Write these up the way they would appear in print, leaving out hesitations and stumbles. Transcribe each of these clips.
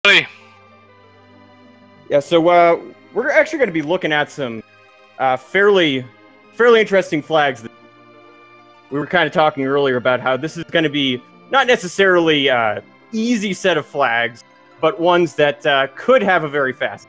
everybody. Yeah, so we're actually going to be looking at some fairly interesting flags. We were kind of talking earlier about how this is going to be not necessarily easy set of flags, but ones that could have a very fast.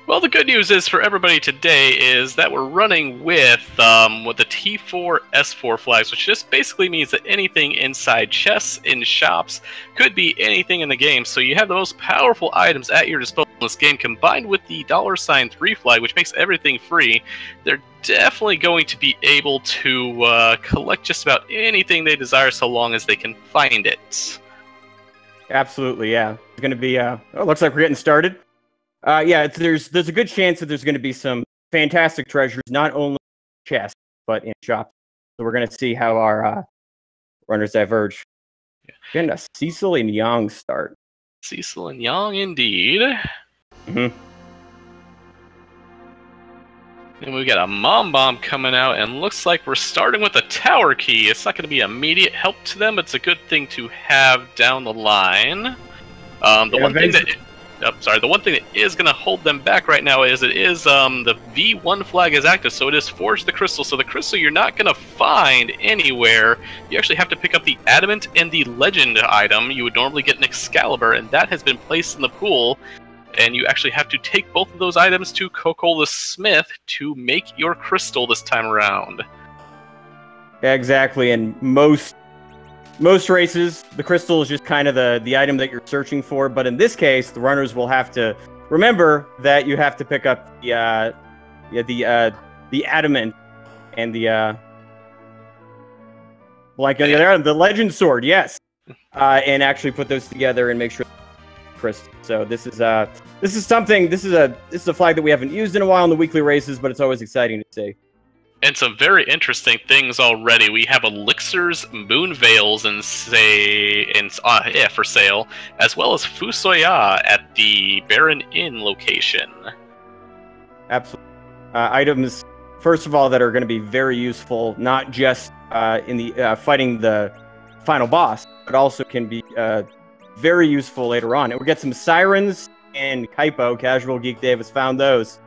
Well, the good news is for everybody today is that we're running with the T4 S4 flags, which just basically means that anything inside chests, in shops, could be anything in the game. So you have the most powerful items at your disposal in this game, combined with the $3 flag, which makes everything free. They're definitely going to be able to collect just about anything they desire, so long as they can find it. Absolutely, yeah. It's going to be. Oh, looks like we're getting started. Yeah, there's a good chance that there's going to be some fantastic treasures, not only in chests, but in shops. So we're going to see how our runners diverge. Yeah. Getting a Cecil and Young start. Cecil and Young, indeed. Mm-hmm. And we've got a Mom Bomb coming out, and looks like we're starting with a tower key. It's not going to be immediate help to them, but it's a good thing to have down the line. The one thing that is going to hold them back right now is the V1 flag is active, so it is Forge the Crystal. So the crystal you're not going to find anywhere. You actually have to pick up the Adamant and the Legend item. You would normally get an Excalibur, and that has been placed in the pool. And you actually have to take both of those items to Coco the Smith to make your crystal this time around. Yeah, exactly, and most races, the crystal is just kind of the item that you're searching for, but in this case, the runners will have to remember that you have to pick up the Adamant and the the Legend Sword, yes, and actually put those together and make sure crystal. So this is a flag that we haven't used in a while in the weekly races, but it's always exciting to see. And some very interesting things already. We have elixirs, moon veils, and for sale, as well as Fusoya at the Baron Inn location. Absolutely. Items, first of all, that are going to be very useful, not just in the fighting the final boss, but also can be very useful later on. And we'll get some sirens and Kaipo. Casual Geek Dave has found those.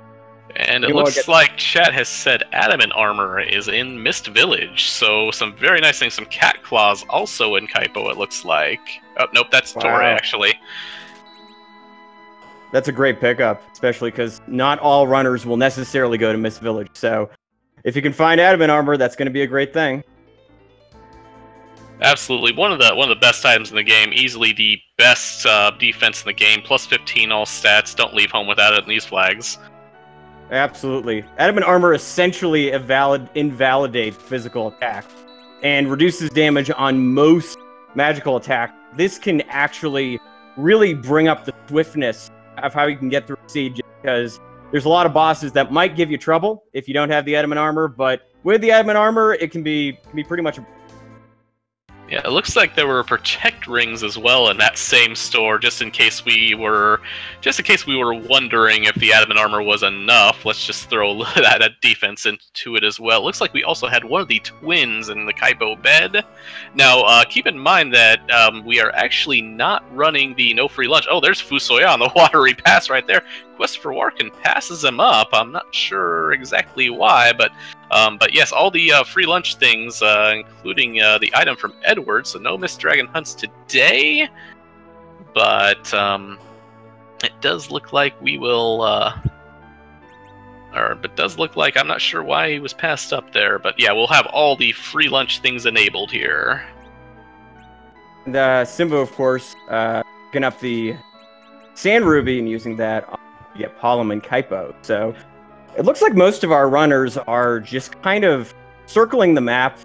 And it looks like chat has said Adamant armor is in Mist Village, so some very nice things. Some cat claws also in Kaipo, it looks like. Oh, nope, that's Tora, actually. That's a great pickup, especially because not all runners will necessarily go to Mist Village. So if you can find Adamant armor, that's going to be a great thing. Absolutely, one of the best items in the game. Easily the best defense in the game. Plus 15 all stats. Don't leave home without it in these flags. Absolutely. Adamant armor essentially invalidates physical attack and reduces damage on most magical attack. This can actually really bring up the swiftness of how you can get through a siege, because there's a lot of bosses that might give you trouble if you don't have the Adamant armor, but with the Adamant armor, it can be pretty much. Yeah, it looks like there were protect rings as well in that same store, just in case we were wondering if the Adamant armor was enough. Let's just throw that defense into it as well. Looks like we also had one of the twins in the Kaipo bed. Now, keep in mind that we are actually not running the no free lunch. Oh, there's Fusoya on the watery pass right there. Quest for Warkin passes him up. I'm not sure exactly why, but yes, all the free lunch things, including the item from Edward, so no Mist Dragon hunts today, but it does look like we will, it does look like, I'm not sure why he was passed up there, but yeah, we'll have all the free lunch things enabled here. And Simba, of course, picking up the Sand Ruby and using that to get Palom and Kaipo, so it looks like most of our runners are just kind of circling the map,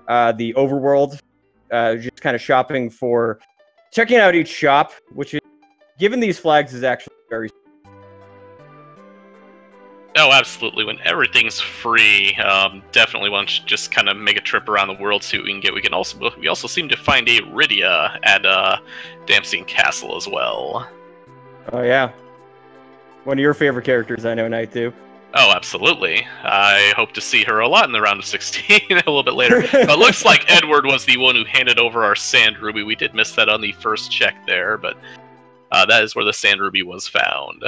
the overworld, just kind of shopping for, checking out each shop, which is, given these flags, is actually very. Oh, absolutely. When everything's free, definitely want to just kind of make a trip around the world, see what we can get. We also seem to find a Rydia at Damstein Castle as well. Oh yeah, one of your favorite characters, I know, Knight, too. Oh, absolutely. I hope to see her a lot in the round of 16 a little bit later. But looks like Edward was the one who handed over our Sand Ruby. We did miss that on the first check there, but that is where the Sand Ruby was found.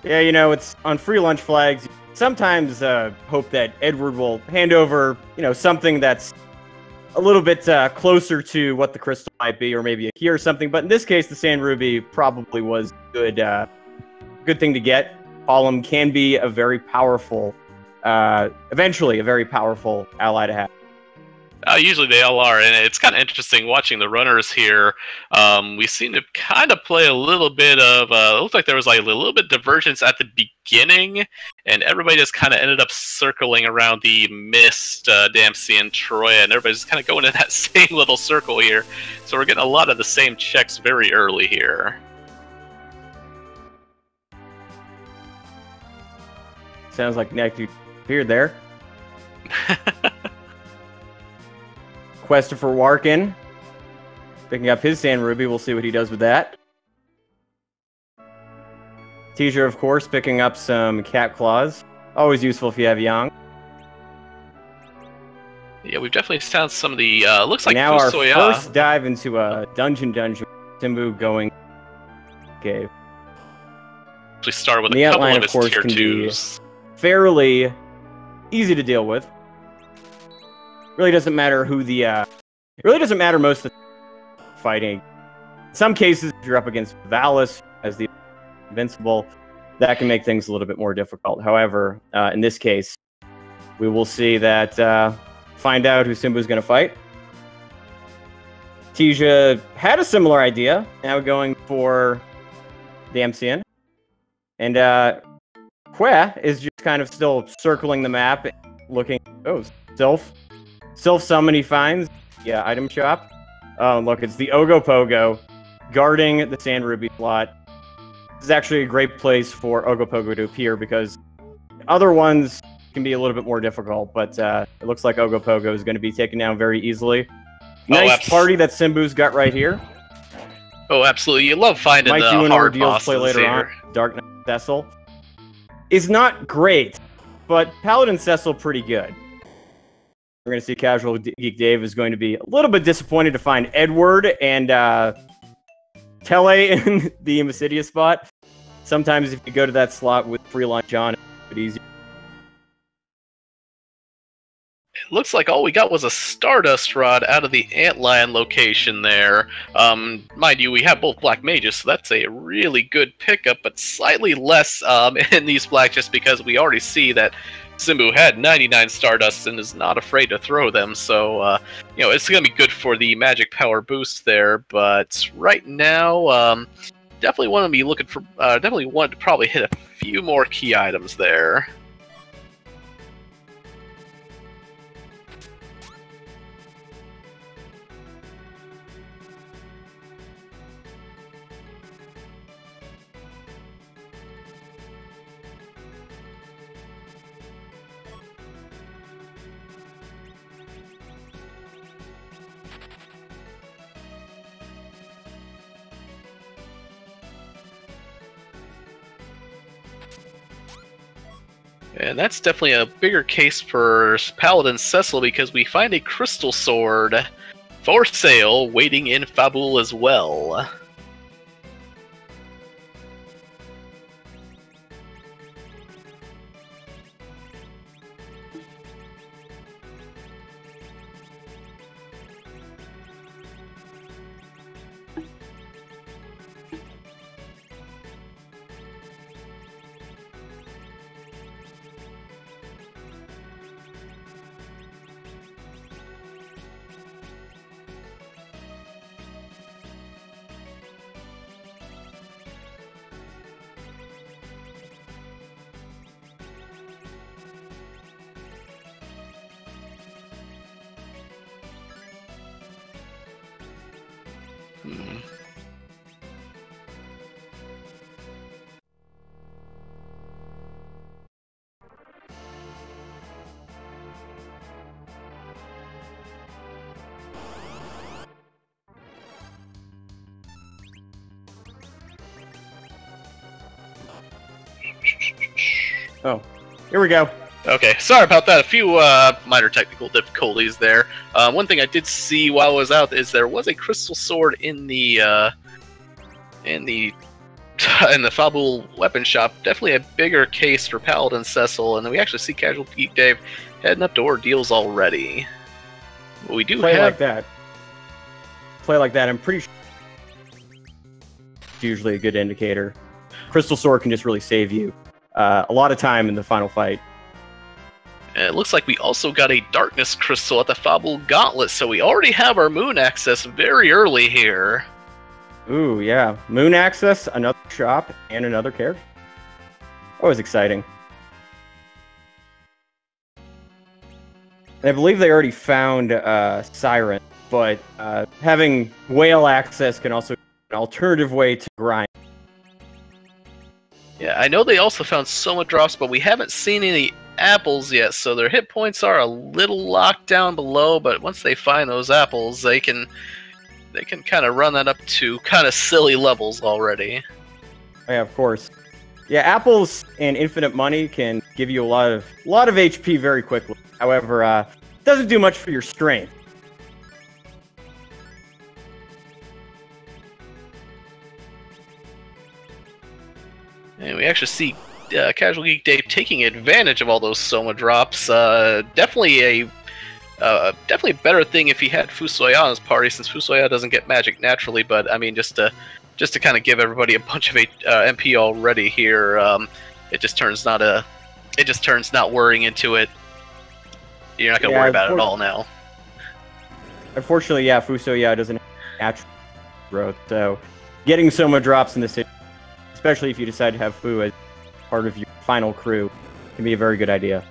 Yeah, you know, it's on free lunch flags. Sometimes hope that Edward will hand over, you know, something that's a little bit closer to what the crystal might be, or maybe a key or something. But in this case, the Sand Ruby probably was good thing to get. Solemn can be a very powerful, eventually a very powerful ally to have. Usually they all are, and it's kind of interesting watching the runners here. We seem to kind of play a little bit of, it looked like there was like a little bit of divergence at the beginning, and everybody just kind of ended up circling around the Mist, Dempsey, and Troya, and everybody's just kind of going in that same little circle here. So we're getting a lot of the same checks very early here. Sounds like Nick appeared there. Quest for Warkin, picking up his Sand Ruby. We'll see what he does with that. Teaser, of course, picking up some Cat Claws. Always useful if you have Yang. Yeah, we've definitely found some of the, looks like now Fusoya. Our first dive into a dungeon. Simbu going cave. Actually start with the a couple outline, of his course, tier can 2s. Be fairly easy to deal with. Really doesn't matter who the, it really doesn't matter most of the fighting. In some cases, if you're up against Valis as the invincible, that can make things a little bit more difficult. However, in this case, we will see that, find out who Simbu's going to fight. Tija had a similar idea, now going for the MCN. And Que is just kind of still circling the map, looking, oh, Self-summon he finds, yeah, item shop. Oh, look, it's the Ogopogo guarding the Sand Ruby slot. This is actually a great place for Ogopogo to appear because other ones can be a little bit more difficult, but it looks like Ogopogo is going to be taken down very easily. Nice party that Simbu's got right here. Oh, absolutely. You love finding Might the do an hard Ordeals bosses play later here. on. Dark Knight Cecil is not great, but Paladin Cecil pretty good. We're going to see Casual Geek Dave is going to be a little bit disappointed to find Edward and Tele in the Imasidia spot. Sometimes if you go to that slot with free lunch on, it's a bit easier. It looks like all we got was a Stardust Rod out of the Antlion location there. Mind you, we have both Black Mages, so that's a really good pickup, but slightly less in these Black just because we already see that Simbu had 99 Stardust and is not afraid to throw them, so you know, it's going to be good for the magic power boost there, but right now, definitely want to be looking for, definitely want to probably hit a few more key items there. And that's definitely a bigger case for Paladin Cecil because we find a crystal sword for sale waiting in Fabul as well. Oh, here we go. Okay, sorry about that. A few minor technical difficulties there. One thing I did see while I was out is there was a crystal sword in the in the Fabul weapon shop. Definitely a bigger case for Paladin Cecil, and then we actually see Casual Geek Dave heading up to ordeals already. We do play have like that. Play like that. I'm pretty sure it's usually a good indicator. Crystal sword can just really save you a lot of time in the final fight. And it looks like we also got a Darkness Crystal at the Fabul Gauntlet, so we already have our Moon access very early here. Ooh, yeah. Moon access, another shop, and another character. Always exciting. And I believe they already found Siren, but having whale access can also be an alternative way to grind. Yeah, I know they also found Soma drops, but we haven't seen any apples yet, so their hit points are a little locked down below, but once they find those apples, they can kind of run that up to kind of silly levels already. Yeah, of course. Yeah, apples and infinite money can give you a lot of HP very quickly. However, it doesn't do much for your strength. And we actually see Casual Geek Dave taking advantage of all those Soma drops. Definitely a better thing if he had Fusoya on his party, since Fusoya doesn't get magic naturally. But I mean, just to kind of give everybody a bunch of MP already here, it just turns not worrying into it. You're not gonna worry about it at all now. Unfortunately, yeah, Fusoya doesn't have natural growth, so getting Soma drops in this, especially if you decide to have Fu as part of your final crew, can be a very good idea.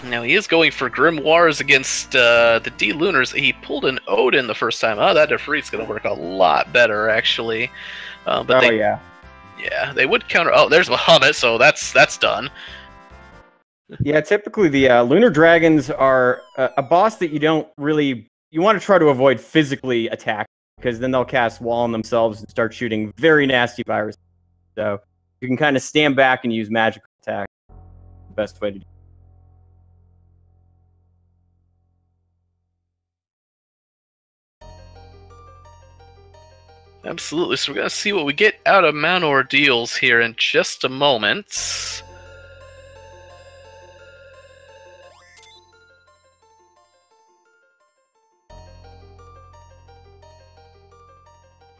Now he is going for Grimoires against the D-Lunars. He pulled an Odin the first time. Oh, that Defreet's going to work a lot better, actually. But yeah. Yeah, they would counter... Oh, there's Bahamut, so that's done. Yeah, typically the Lunar Dragons are a boss that you don't really... You want to try to avoid physically attack, because then they'll cast Wall on themselves and start shooting very nasty viruses. So you can kind of stand back and use magical attack. The best way to do it. Absolutely, so we're going to see what we get out of Mount Ordeals here in just a moment.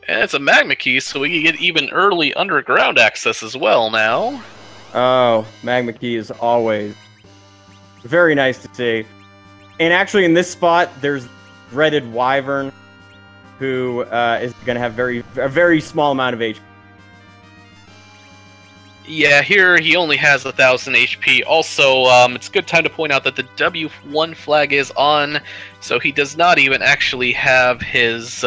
And it's a Magma Key, so we can get even early underground access as well now. Oh, Magma Key is always very nice to see. And actually in this spot, there's Dreaded Wyvern, who is going to have a very small amount of HP. Yeah, here he only has 1,000 HP. Also, it's a good time to point out that the W1 flag is on, so he does not even actually have his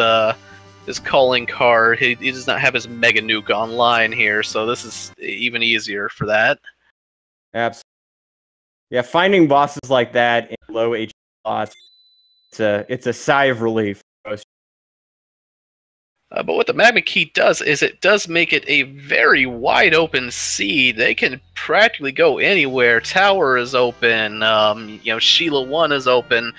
calling card. He does not have his Mega Nuke online here, so this is even easier for that. Absolutely. Yeah, finding bosses like that in low HP slots, it's a sigh of relief. But what the Magma Key does is it does make it a very wide open sea. They can practically go anywhere. Tower is open. Sheila 1 is open.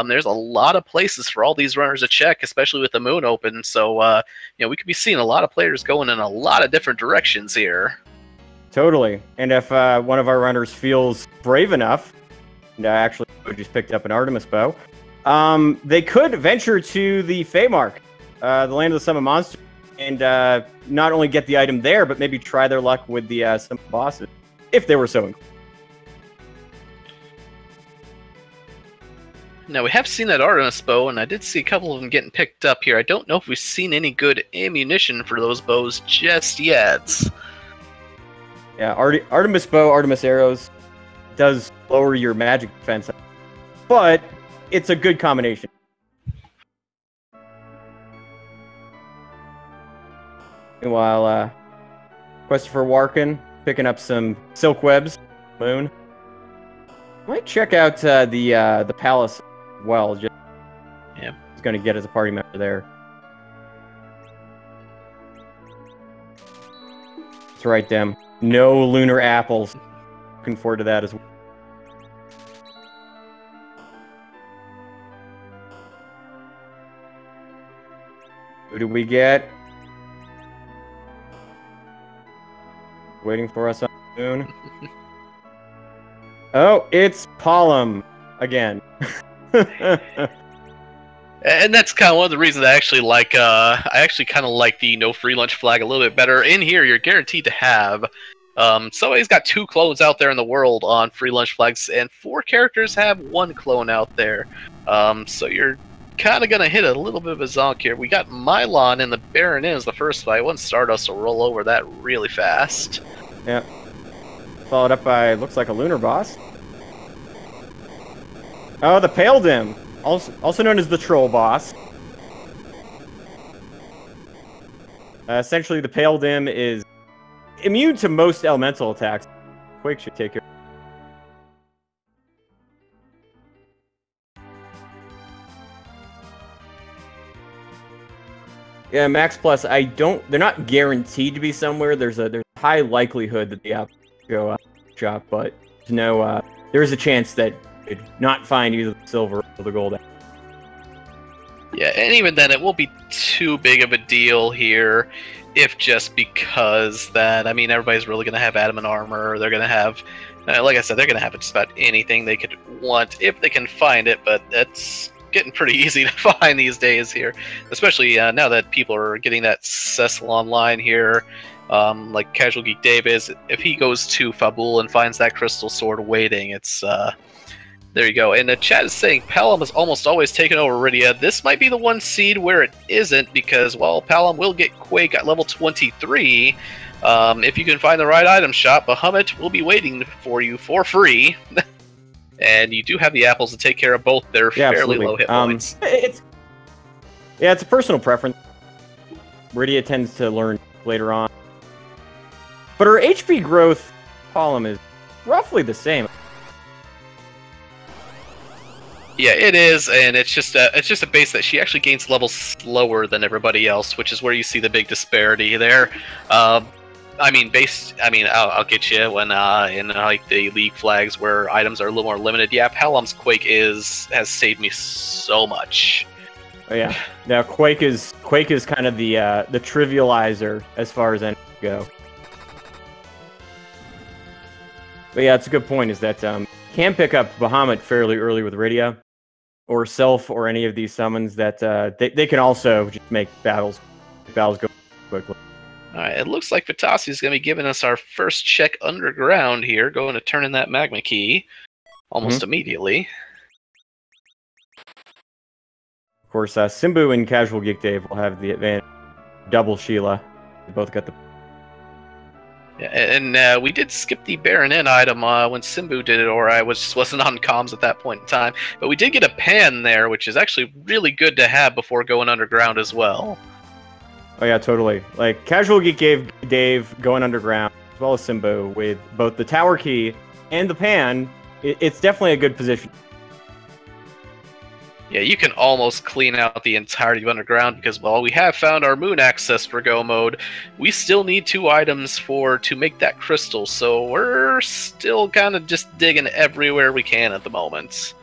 There's a lot of places for all these runners to check, especially with the moon open. So, we could be seeing a lot of players going in a lot of different directions here. Totally. And if one of our runners feels brave enough, and actually just picked up an Artemis bow, they could venture to the Feymark. The Land of the Summon Monster, and not only get the item there, but maybe try their luck with the some bosses, if they were so inclined. Now, we have seen that Artemis bow, and I did see a couple of them getting picked up here. I don't know if we've seen any good ammunition for those bows just yet. Yeah, Artemis bow, Artemis arrows does lower your magic defense, but it's a good combination. Meanwhile, Christopher Warkin picking up some silk webs. Moon. Might check out the palace as well. Just he's going to get as a party member there. That's right, Dem. No lunar apples. Looking forward to that as well. Who do we get? Waiting for us on the moon. Oh, it's Palom again. And that's kind of one of the reasons I actually like. I actually kind of like the no free lunch flag a little bit better. In here, you're guaranteed to have. Somebody's got 2 clones out there in the world on free lunch flags, and 4 characters have 1 clone out there. So you're kind of gonna hit a little bit of a zonk here. We got Mylon and the Baron is the first fight. One Stardust will roll over that really fast. Yeah. Followed up by looks like a lunar boss. Oh, the Pale Dim. Also known as the Troll Boss. Essentially, the Pale Dim is immune to most elemental attacks. Quake should take care. Yeah, Max Plus. They're not guaranteed to be somewhere. There's a high likelihood that the app will go up shop, but there is a chance that you could not find either the silver or the gold. Yeah, and even then, it won't be too big of a deal here, if just because that, I mean, everybody's really going to have adamant armor. They're going to have, like I said, they're going to have just about anything they could want if they can find it, but it's getting pretty easy to find these days here, especially now that people are getting that Cecil online here. Like Casual Geek Dave is, if he goes to Fabul and finds that crystal sword waiting, it's there you go. And the chat is saying Palom is almost always taken over Rydia. This might be the one seed where it isn't, because, well, Palom will get Quake at level 23. If you can find the right item shop, Bahamut will be waiting for you for free. And you do have the apples to take care of both their fairly low hit points. It's a personal preference. Rydia tends to learn later on. But her HP growth column is roughly the same. Yeah, it is, and it's just a base that she actually gains levels slower than everybody else, which is where you see the big disparity there. I'll get you when in like the League flags where items are a little more limited. Yeah, Palom's Quake has saved me so much. Oh yeah, now Quake is kind of the trivializer as far as enemies go. But yeah, it's a good point. Is that can pick up Bahamut fairly early with Rydia, or Self, or any of these summons that they can also just make battles go quickly. All right, it looks like Vitasi is going to be giving us our first check underground here, going to turn in that magma key almost immediately. Of course, Simbu and Casual Geek Dave will have the advantage. Double Sheila. They both got the... Yeah, and we did skip the Baron N item when Simbu did it, or I wasn't on comms at that point in time. But we did get a pan there, which is actually really good to have before going underground as well. Oh yeah, totally. Like, Casual Geek gave Dave going underground, as well as Simbu, with both the tower key and the pan. It's definitely a good position. Yeah, you can almost clean out the entirety of underground, because while we have found our moon access for go mode, we still need 2 items to make that crystal, so we're still kind of just digging everywhere we can at the moment.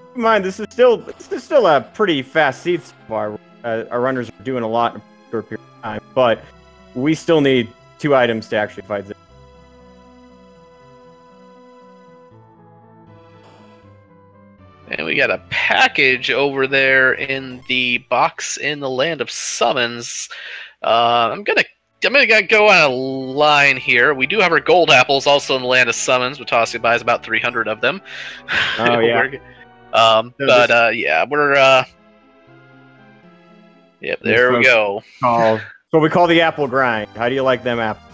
Keep in mind, this is still a pretty fast seed so far. Our runners are doing a lot in a short period of time, but we still need 2 items to actually fight this. And we got a package over there in the box in the Land of Summons. I'm gonna go on a line here. We do have our gold apples also in the Land of Summons. Watasia buys about 300 of them. Oh yeah. Yeah, we're yep, there we go. What we call the apple grind. How do you like them apples?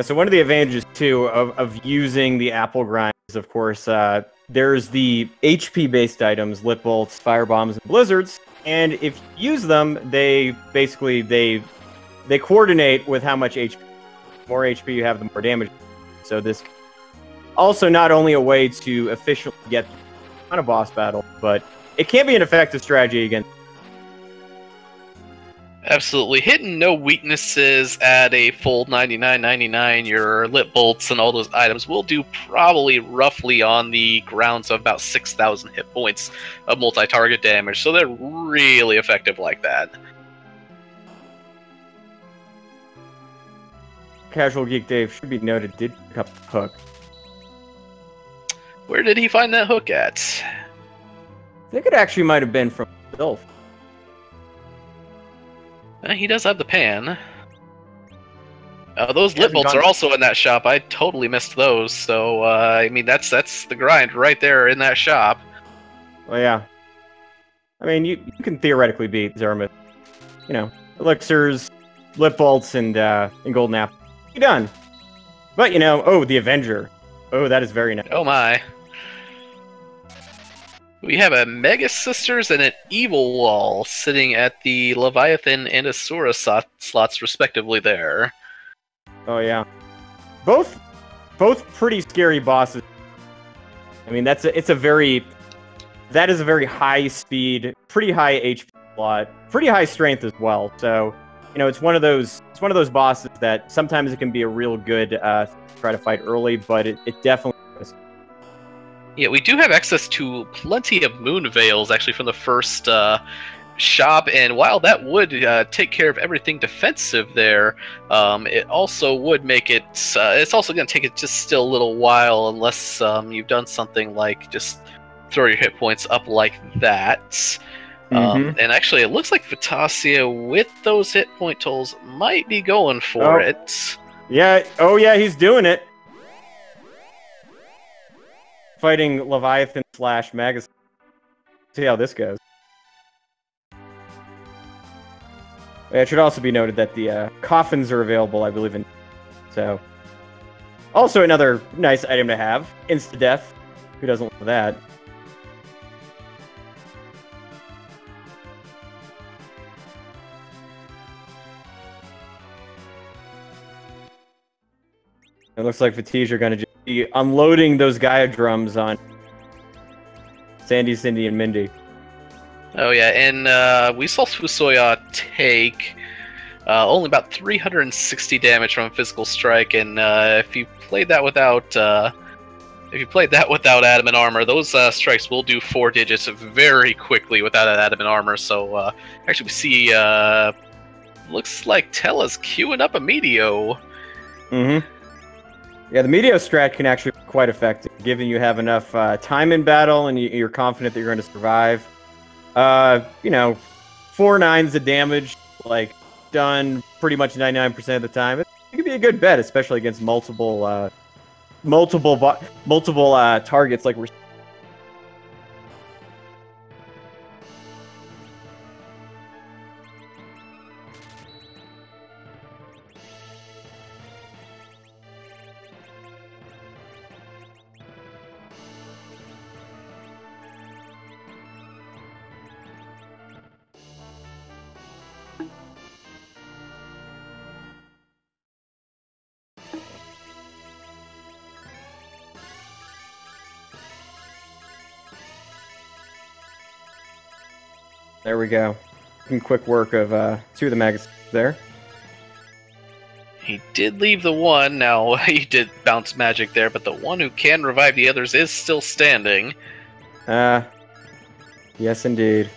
So one of the advantages, too, of using the apple grind is, of course, there's the HP-based items, lit bolts, fire bombs, and blizzards, and if you use them, they coordinate with how much HP. The more HP you have, the more damage. So this also not only a way to efficiently get on a boss battle, but it can be an effective strategy against. Absolutely. Hitting no weaknesses at a full 99.99, your lit bolts and all those items will do probably roughly on the grounds of about 6,000 hit points of multi-target damage, so they're really effective like that. Casual Geek Dave, should be noted, did pick up the hook. Where did he find that hook at? I think it actually might have been from Sylph. He does have the pan. Those lit bolts are also in that shop. I totally missed those. So I mean, that's the grind right there in that shop. Well, yeah. I mean, you can theoretically beat Zerma. You know, elixirs, lit bolts, and golden apple. You're done. But you know, oh, the Avenger. Oh, that is very nice. Oh my. We have a Mega Sisters and an Evil Wall sitting at the Leviathan and Asura slots respectively there. Oh yeah, both pretty scary bosses. I mean, that is a very high speed, pretty high HP slot, pretty high strength as well. So you know, it's one of those bosses that sometimes it can be a real good try to fight early, but it definitely is. Yeah, we do have access to plenty of moon veils, actually, from the first shop, and while that would take care of everything defensive there, it also would make it... it's also going to take it just still a little while, unless you've done something like just throw your hit points up like that. And actually, it looks like Vitasia, with those hit point totals, might be going for it. Yeah, oh yeah, he's doing it. Fighting Leviathan / Magus. See how this goes. It should also be noted that the coffins are available, I believe, in. So, also another nice item to have. Insta-death. Who doesn't love that? It looks like Fatigue are going to just be unloading those Gaia drums on Sandy, Cindy, and Mindy. Oh yeah, and we saw Fusoya take only about 360 damage from a physical strike, and if you played that without adamant armor, those strikes will do 4 digits very quickly without adamant armor. So actually, we see looks like Tella's queuing up a Meteo. Yeah, the Meteo strat can actually be quite effective, given you have enough time in battle and you're confident that you're going to survive. You know, 4 9s of damage, like, done pretty much 99% of the time. It could be a good bet, especially against multiple targets like we're. There we go. Some quick work of 2 of the magazines there. He did leave the one. Now, he did bounce magic there, but the one who can revive the others is still standing. Yes, indeed.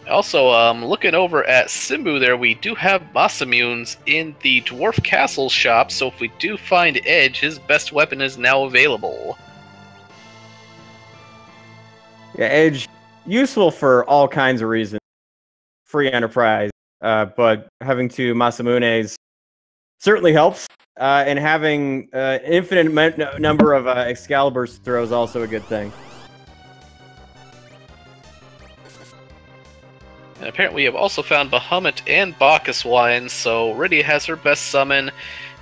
Also, looking over at Simbu there, we do have Masamunes in the Dwarf Castle shop, so if we do find Edge, his best weapon is now available. Yeah, Edge, useful for all kinds of reasons. Free enterprise, but having 2 Masamunes certainly helps. And having an infinite number of Excaliburs to throw is also a good thing. And apparently we have also found Bahamut and Bacchus wine, so Rydia has her best summon,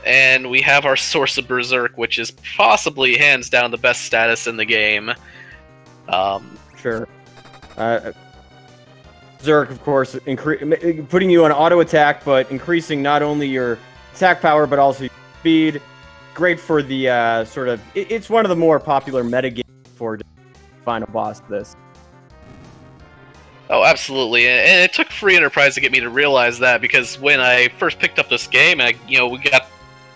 and we have our Source of Berserk, which is possibly hands down the best status in the game. Sure. Berserk, of course, putting you on auto attack, but increasing not only your attack power, but also your speed. Great for the sort of... It's one of the more popular metagames for final boss of this. Oh, absolutely, and it took Free Enterprise to get me to realize that, because when I first picked up this game, and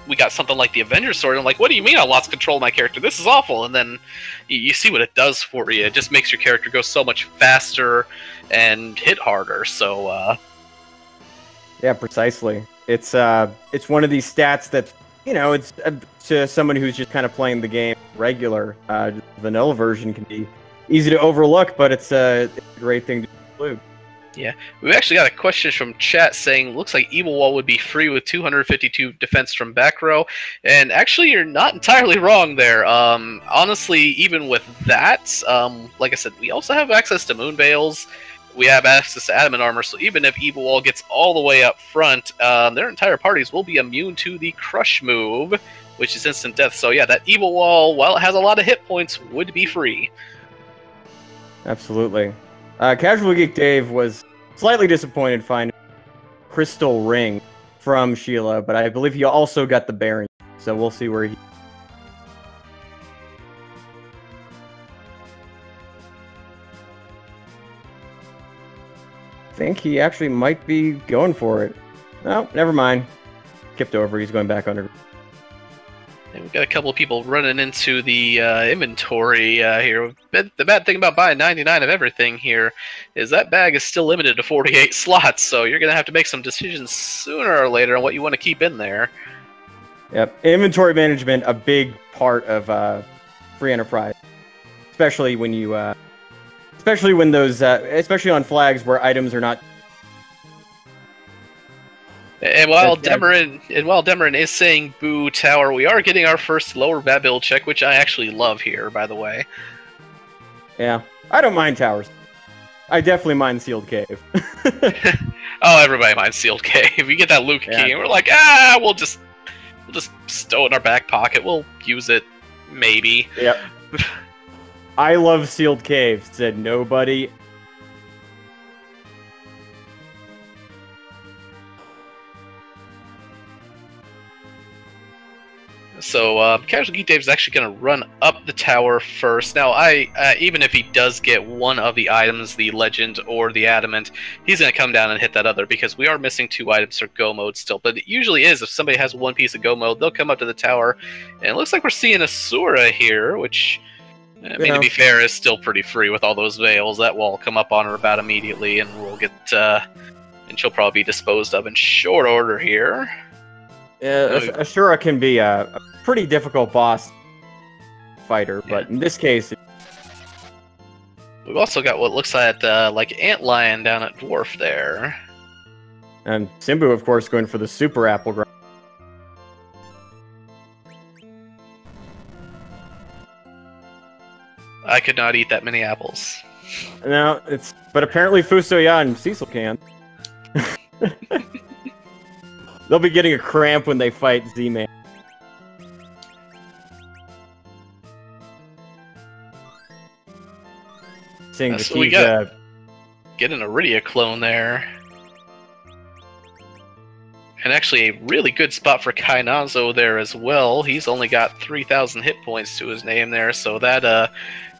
we got something like the Avengers Sword, and I'm like, what do you mean I lost control of my character? This is awful. And then you see what it does for you. It just makes your character go so much faster and hit harder. So yeah, precisely. It's one of these stats that, you know, it's to someone who's just kind of playing the game regular. The vanilla version can be easy to overlook, but it's a great thing to include. yeah, we've actually got a question from chat saying, looks like Evil Wall would be free with 252 defense from back row. And actually, you're not entirely wrong there. Honestly, even with that, like I said, we also have access to Moon Veils. We have access to Adamant Armor, so even if Evil Wall gets all the way up front, their entire parties will be immune to the Crush move, which is instant death. So yeah, that Evil Wall, while it has a lot of hit points, would be free. Absolutely. Casual Geek Dave was slightly disappointed finding Crystal Ring from Sheila, but I believe he also got the Baron, so we'll see where he... I think he actually might be going for it. No, never mind. Skipped over, he's going back under. And we've got a couple of people running into the inventory here. The bad thing about buying 99 of everything here is that bag is still limited to 48 slots, so you're going to have to make some decisions sooner or later on what you want to keep in there. Yep, inventory management, a big part of Free Enterprise, especially when you, especially when those, especially on flags where items are not. And while Demerin is saying "Boo Tower," we are getting our first lower bad build check, which I actually love here, by the way. Yeah, I don't mind towers. I definitely mind Sealed Cave. Oh, everybody minds Sealed Cave. If you get that Luke key, and we're like, we'll just stow it in our back pocket. We'll use it, maybe. Yep. I love Sealed Cave, said nobody. So Casual Geek Dave's actually going to run up the tower first. Now, even if he does get one of the items, the Legend or the Adamant, he's going to come down and hit that other, because we are missing 2 items for Go Mode still. But it usually is, if somebody has 1 piece of Go Mode, they'll come up to the tower. And it looks like we're seeing Asura here, which, I mean, to be fair, is still pretty free with all those veils. That wall will come up on her about immediately, and we'll get, and she'll probably be disposed of in short order here. Yeah, Asura can be a pretty difficult boss fighter, but in this case... We've also got what looks like Antlion down at Dwarf there. And Simbu, of course, going for the Super Apple Grind. I could not eat that many apples. No, but apparently Fusoya and Cecil can. They'll be getting a cramp when they fight Z-Man. Seeing the so we got getting a Iridia clone there. And actually a really good spot for Kainazo there as well. He's only got 3,000 hit points to his name there, so that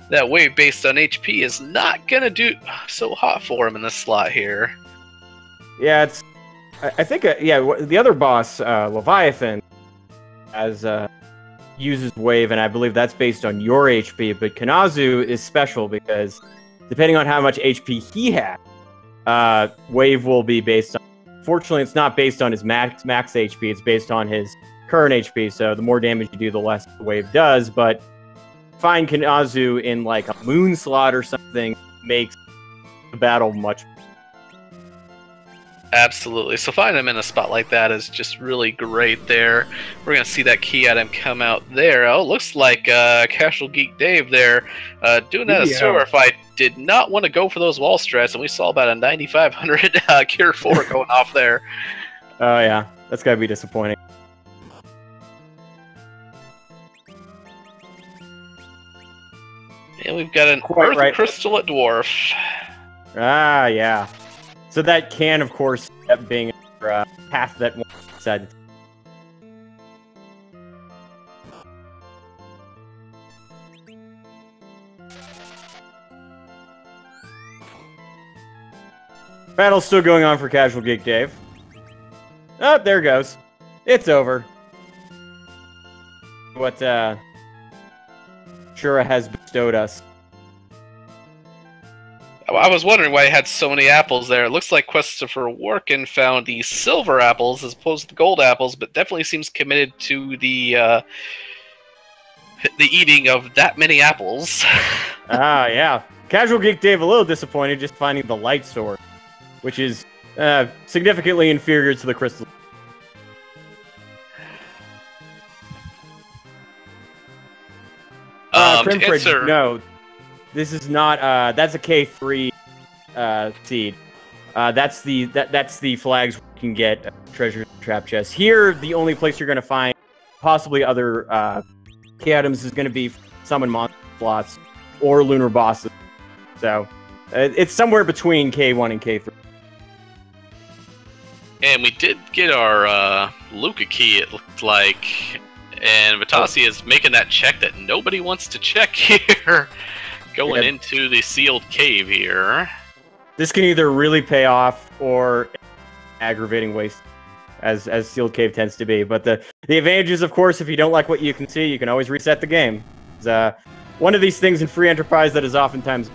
wave based on HP is not gonna do so hot for him in this slot here. Yeah, I think, the other boss, Leviathan, uses Wave, and I believe that's based on your HP, but Kanazu is special because depending on how much HP he has, Wave will be based on... Fortunately, it's not based on his max HP, it's based on his current HP, so the more damage you do, the less the Wave does, but find Kanazu in, like, a moon slot or something makes the battle much better. Absolutely. So finding him in a spot like that is just really great there. We're going to see that key item come out there. Oh, looks like Casual Geek Dave there doing that Asura fight did not want to go for those wall strats, and we saw about a 9,500 Cure 4 going off there. Oh, yeah. That's got to be disappointing. And we've got an Earth Crystal at Dwarf. Ah, yeah. So that can, of course, end up being a path that one decided. Battle's still going on for Casual Geek Dave. Oh, there goes. It's over. What Shura has bestowed us. I was wondering why he had so many apples there. It looks like Christopher Workin found the silver apples as opposed to the gold apples, but definitely seems committed to the eating of that many apples. Yeah. Casual Geek Dave a little disappointed just finding the light sword, which is significantly inferior to the crystal. No, this is not. That's a K3 seed. That's the flags where you can get treasure trap chests. Here, the only place you're going to find possibly other K items is going to be summon monster slots or lunar bosses. So it's somewhere between K1 and K3. And we did get our Luca key, it looked like. And Vitasi is making that check that nobody wants to check here. Going into the sealed cave here. This can either really pay off or aggravating waste, as sealed cave tends to be. But the advantage is, of course, if you don't like what you can see, you can always reset the game. It's one of these things in free enterprise that is oftentimes...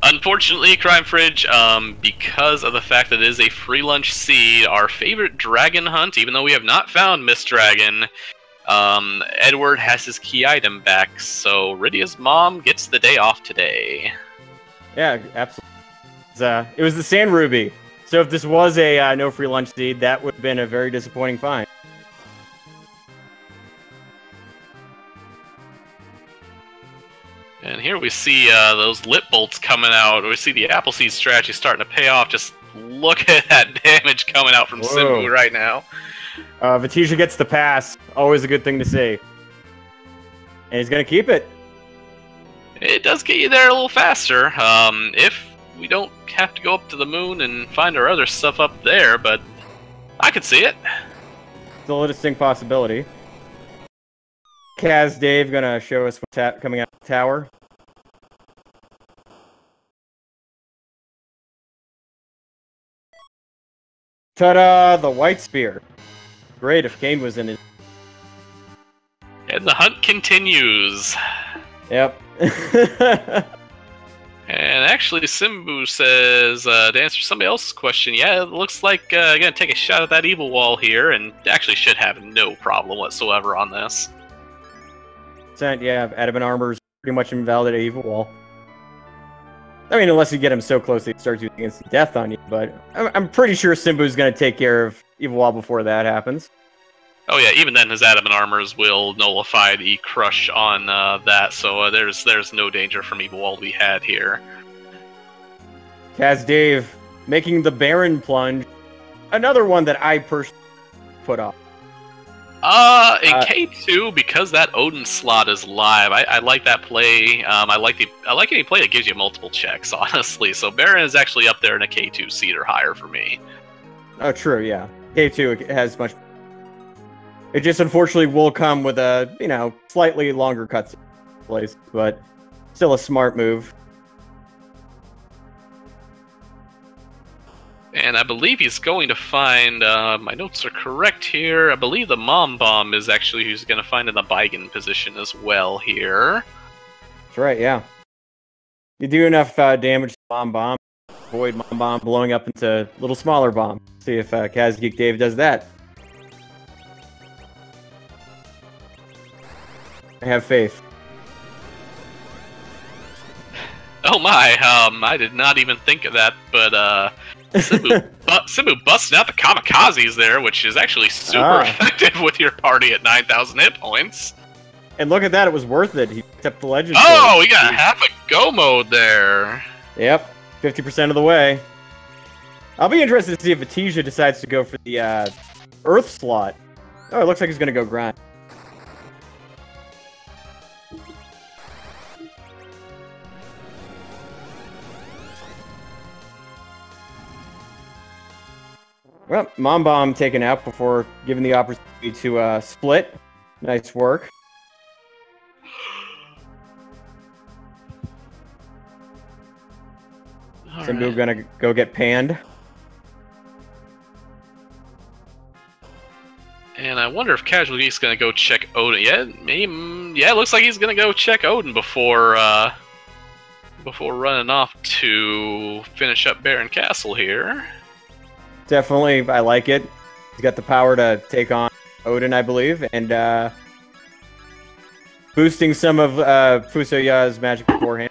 Unfortunately, Crime Fridge, because of the fact that it is a free lunch seed, our favorite dragon hunt, even though we have not found Miss Dragon, Edward has his key item back, so Rydia's mom gets the day off today. Yeah, absolutely. It was the Sand Ruby, so if this was a no free lunch seed, that would have been a very disappointing find. And here we see those lip bolts coming out. We see the Appleseed strategy starting to pay off. Just look at that damage coming out from Simbu right now. Vitija gets the pass. Always a good thing to see. And he's going to keep it. It does get you there a little faster. If we don't have to go up to the moon and find our other stuff up there, but I could see it. Still a distinct possibility. Kaz Dave going to show us what's coming out of the tower. Ta-da! The White Spear. Great if Kane was in it. And the hunt continues. Yep. And actually, Simbu says, to answer somebody else's question, yeah, it looks like I'm going to take a shot at that evil wall here, and actually should have no problem whatsoever on this. Yeah, adamant armor is pretty much invalidate evil wall. I mean, unless you get him so close that he starts using instant death on you, but I'm pretty sure Simbu's going to take care of evil wall before that happens. Oh yeah, even then his adamant armors will nullify the crush on that, so there's no danger from evil wall to be had here. Kaz Dave making the Baron plunge. Another one that I personally put off. In K2, because that Odin slot is live, I like that play. I like any play that gives you multiple checks, honestly. So Baron is actually up there in a K2 seed or higher for me. Oh, true, yeah. K2 has much. It just unfortunately will come with a, slightly longer cutscene place, but still a smart move. And I believe he's going to find, my notes are correct here, I believe the Mom Bomb is actually who's going to find in the Baigen position as well here. That's right, yeah. You do enough damage to Mom Bomb, avoid Mom Bomb blowing up into a little smaller bomb. See if Kaz Geek Dave does that. I have faith. Oh my, I did not even think of that, but Simbu busting out the kamikazes there, which is actually super effective with your party at 9,000 hit points. And look at that, it was worth it. He picked up the legend. Oh, we got half a go mode there. Yep, 50% of the way. I'll be interested to see if Vitija decides to go for the Earth slot. Oh, it looks like he's going to go grind. Well, Mom Bomb taken out before given the opportunity to split. Nice work. Simbu gonna go get panned. And I wonder if Casual Geek's gonna go check Odin. Yeah, it looks like he's gonna go check Odin before running off to finish up Baron Castle here. Definitely, I like it. He's got the power to take on Odin, I believe, and boosting some of Fusoya's magic beforehand.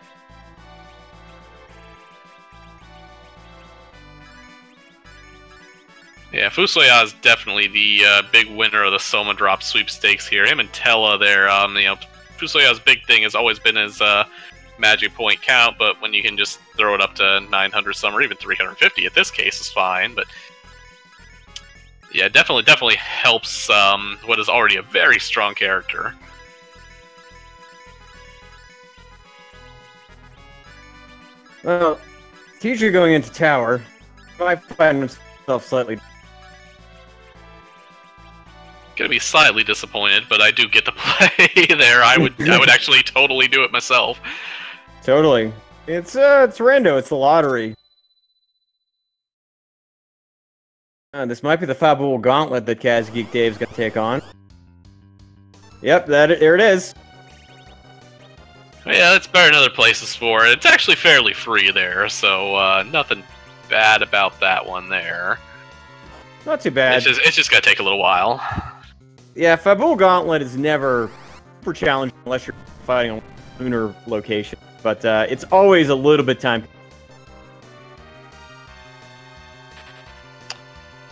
Yeah, Fusoya is definitely the big winner of the Soma Drop sweepstakes here. Him and Tella there, Fusoya's big thing has always been his magic point count, but when you can just throw it up to 900 some or even 350 at this case is fine, but yeah, definitely helps what is already a very strong character. Well, teacher going into tower, might find himself slightly. Gonna be slightly disappointed, but I do get the play there. I would actually totally do it myself. Totally. It's rando, it's the lottery. This might be the Fabul Gauntlet that Kaz Geek Dave's gonna take on. Yep, there it is. Yeah, that's better than other places for it. It's actually fairly free there, so nothing bad about that one there. Not too bad. It's just gonna take a little while. Yeah, Fabul Gauntlet is never super challenging unless you're fighting on a lunar location, but it's always a little bit time.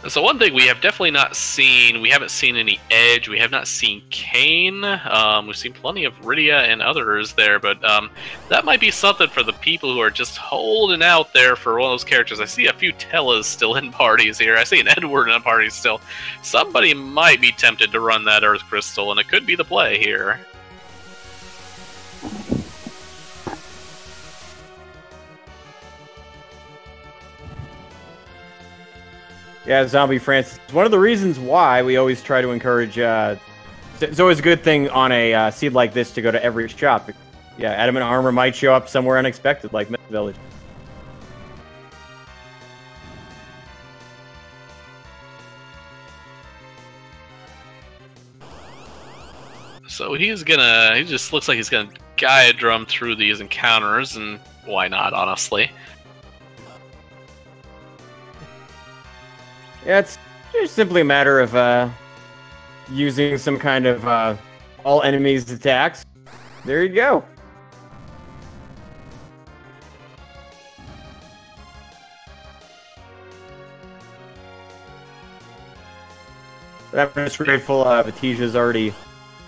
So one thing we have definitely not seen, we haven't seen any Edge, we have not seen Kane, we've seen plenty of Rydia and others there, but that might be something for the people who are just holding out there for one of those characters. I see a few Tellas still in parties here, I see an Edward in a party still. Somebody might be tempted to run that Earth Crystal, and it could be the play here. Yeah, Zombie Francis. One of the reasons why we always try to encourage, it's always a good thing on a seed like this to go to every shop. Yeah, Adamant Armor might show up somewhere unexpected, like Myth Village. So he just looks like he's gonna Gaia Drum through these encounters, and why not, honestly? Yeah, it's just simply a matter of using some kind of all enemies attacks. There you go. But I'm just grateful Batisia's already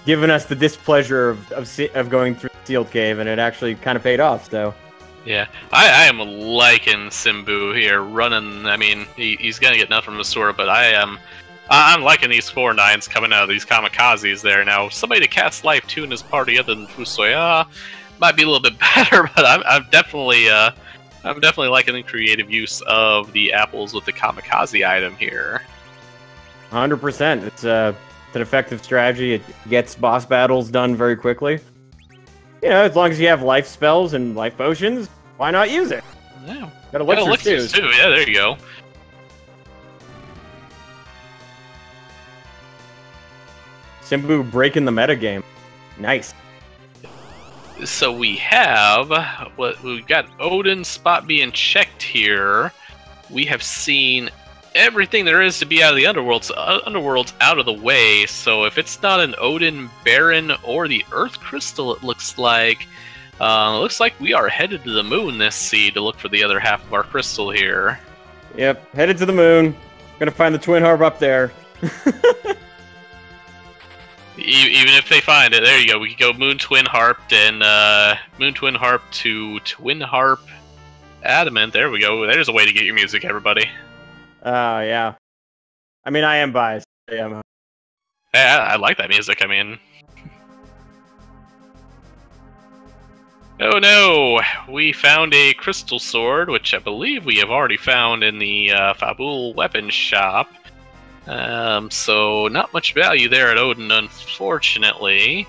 given us the displeasure of going through the sealed cave, and it actually kind of paid off, so... Yeah, I am liking Simbu here, running, I mean, he's gonna get nothing from the store, but I'm liking these 4-9s coming out of these kamikazes there. Now, somebody to cast Life 2 in his party other than Fusoya might be a little bit better, but I'm definitely liking the creative use of the apples with the kamikaze item here. 100%. It's an effective strategy. It gets boss battles done very quickly. You know, as long as you have life spells and life potions, why not use it? Yeah. Got elixirs too. Yeah, there you go. Simbu breaking the metagame. Nice. So we have we've got Odin's spot being checked here. We have seen everything there is to be out of the underworld's out of the way. So if it's not an Odin, Baron, or the Earth Crystal, it looks like we are headed to the moon this seed to look for the other half of our crystal here. Yep, headed to the moon. Gonna find the Twin Harp up there. Even if they find it, there you go. We could go Moon Twin Harp and Moon Twin Harp to Twin Harp Adamant. There we go. There's a way to get your music, everybody. Yeah. I mean, I am biased. Yeah, I like that music. I mean, oh no, we found a crystal sword, which I believe we have already found in the Fabul weapon shop. So not much value there at Odin, unfortunately.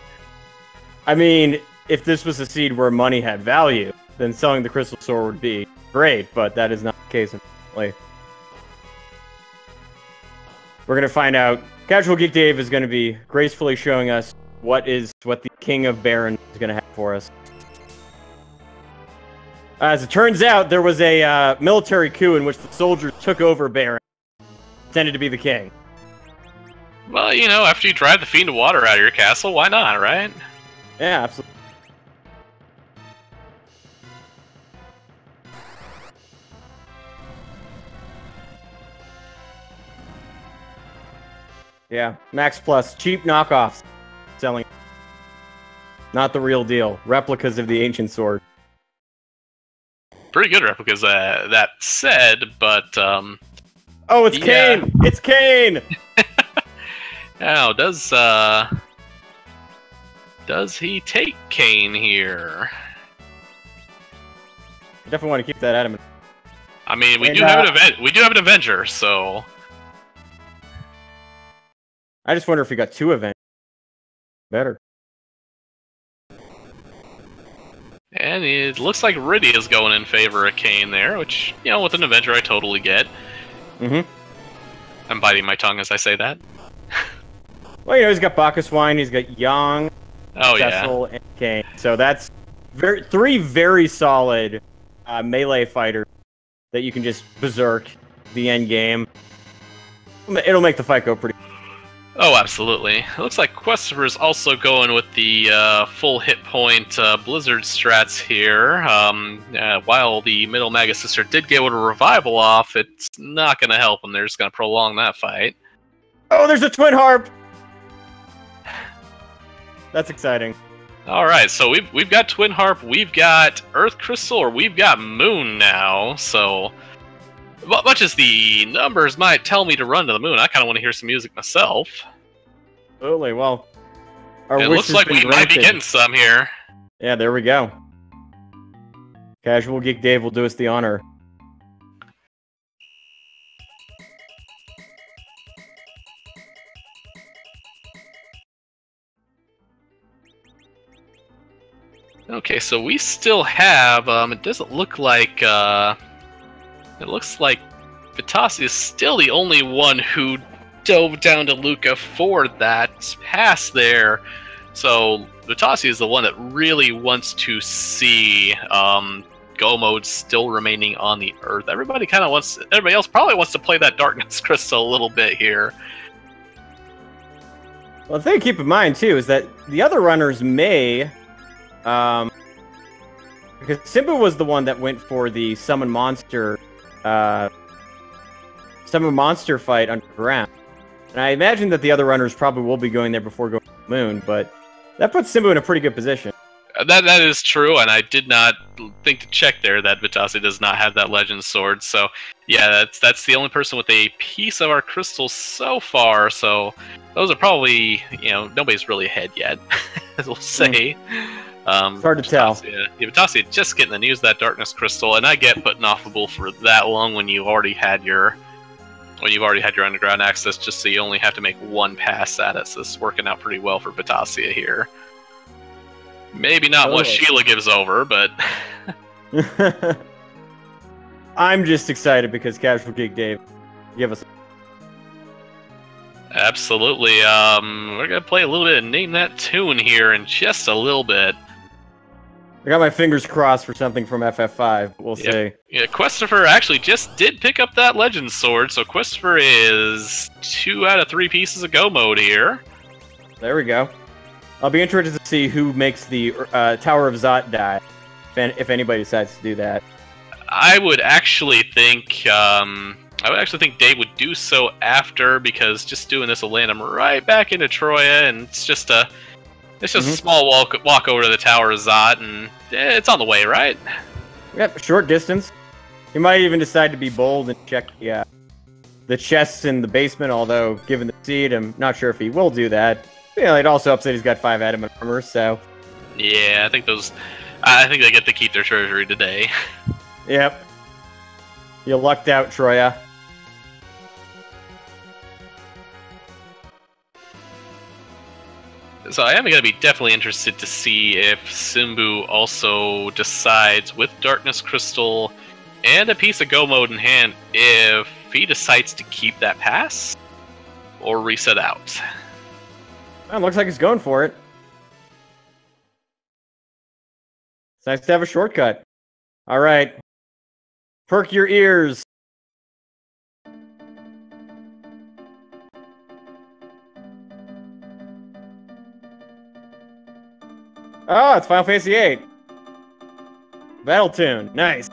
I mean, if this was a seed where money had value, then selling the Crystal Sword would be great, but that is not the case, unfortunately. We're going to find out. Casual Geek Dave is going to be gracefully showing us what the King of Baron is going to have for us. As it turns out, there was a military coup in which the soldiers took over Baron, pretended to be the king. Well, you know, after you drive the Fiend of Water out of your castle, why not, right? Yeah, absolutely. Yeah, Max Plus, cheap knockoffs, selling. Not the real deal. Replicas of the ancient sword. Pretty good replicas, that said, but, Oh, it's Kane! It's Kane! Now, does he take Kane here? I definitely want to keep that adamant. I mean, we do have an Avenger, so... I just wonder if we got 2 events. Better. And it looks like Riddy is going in favor of Kane there, which, you know, with an Avenger I totally get. Mm-hmm. I'm biting my tongue as I say that. Well, you know, he's got Bacchus Wine, he's got Yang, Cecil, and Kane. So that's 3 very solid melee fighters that you can just berserk the end game. It'll make the fight go pretty. Oh, absolutely. It looks like Questiver's also going with the full hit point Blizzard strats here. While the Middle Magus Sister did get a revival off, it's not going to help him. They're just going to prolong that fight. Oh, there's a Twin Harp! That's exciting. Alright, so we've got Twin Harp, we've got Earth Crystal, or we've got Moon now, so... Much as the numbers might tell me to run to the moon, I kind of want to hear some music myself. Absolutely, well... It looks like we might be getting some here. Yeah, there we go. Casual Geek Dave will do us the honor. Okay, so we still have, it doesn't look like, it looks like Vitasi is still the only one who dove down to Luca for that pass there. So Vitasi is the one that really wants to see Go Mode still remaining on the Earth. Everybody else probably wants to play that Darkness Crystal a little bit here. Well, the thing to keep in mind, too, is that the other runners may... because Simba was the one that went for the Summon Monster fight underground. And I imagine that the other runners probably will be going there before going to the moon, but that puts Simba in a pretty good position. That is true, and I did not think to check there that Vitasi does not have that Legend Sword, so yeah, that's the only person with a piece of our crystals so far, so those are probably, you know, nobody's really ahead yet, as we'll say. It's hard to tell. Yeah, Vitasi just getting the news of that Darkness Crystal, and I get putting off a bull for that long when you've already had your underground access, just so you only have to make one pass at it. So this is working out pretty well for Vitasi here. Maybe not what Sheila gives over, but I'm just excited because Casual Geek Dave give us. Absolutely. We're gonna play a little bit of Name That Tune here in just a little bit. I got my fingers crossed for something from FF5. We'll see. Yeah, Questifer actually just did pick up that Legend Sword, so Questifer is 2 out of 3 pieces of Go Mode here. There we go. I'll be interested to see who makes the Tower of Zot die, if anybody decides to do that. I would actually think Dave would do so after, because just doing this will land him right back into Troya, and it's just a small walk over to the Tower of Zot, and it's on the way, right? Yep, short distance. He might even decide to be bold and check the chests in the basement, although, given the seed, I'm not sure if he will do that. You know, it also helps that he's got 5 adamant armor, so... Yeah, I think they get to keep their treasury today. Yep. You lucked out, Troya. So I am going to be definitely interested to see if Simbu also decides, with Darkness Crystal and a piece of Go Mode in hand, if he decides to keep that pass or reset out. Well, looks like he's going for it. It's nice to have a shortcut. All right. Perk your ears. Oh, it's Final Fantasy VIII. Battle tune. Nice.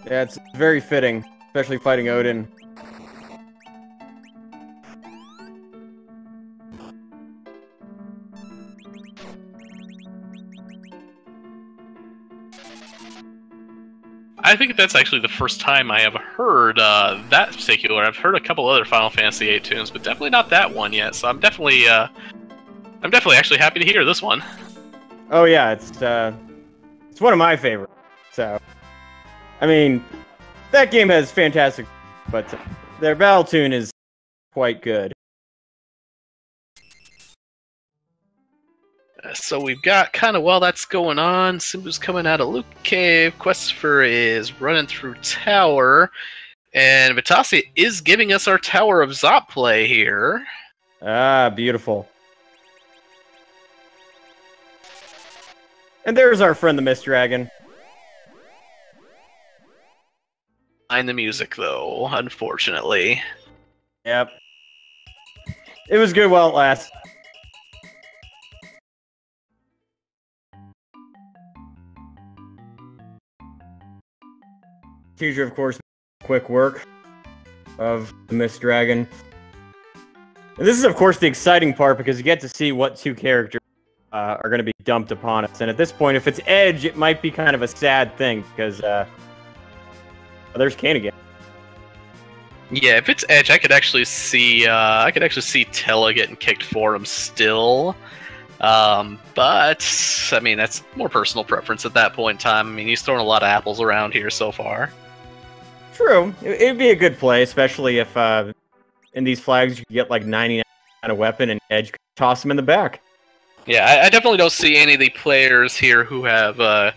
Yeah, it's very fitting, especially fighting Odin. I think that's actually the first time I have heard that particular. I've heard a couple other Final Fantasy VIII tunes, but definitely not that one yet. So I'm definitely actually happy to hear this one. Oh yeah, it's one of my favorites. So, I mean, that game has fantastic, but their battle tune is quite good. So we've got kind of while that's going on, Simbu's coming out of Luke Cave, Questfer is running through Tower, and Vitasi is giving us our Tower of Zot play here. Ah, beautiful. And there's our friend the Mist Dragon. Behind the music, though, unfortunately. Yep. It was good while it lasted. Teacher, of course, quick work of the Mist Dragon. And this is, of course, the exciting part because you get to see what two characters are going to be dumped upon us. And at this point, if it's Edge, it might be kind of a sad thing because there's Kane again. Yeah, if it's Edge, I could actually see Tella getting kicked for him still. But I mean, that's more personal preference at that point in time. I mean, he's thrown a lot of apples around here so far. True. It'd be a good play, especially if in these flags you get like 99 on a weapon and Edge could toss him in the back. Yeah, I definitely don't see any of the players here who have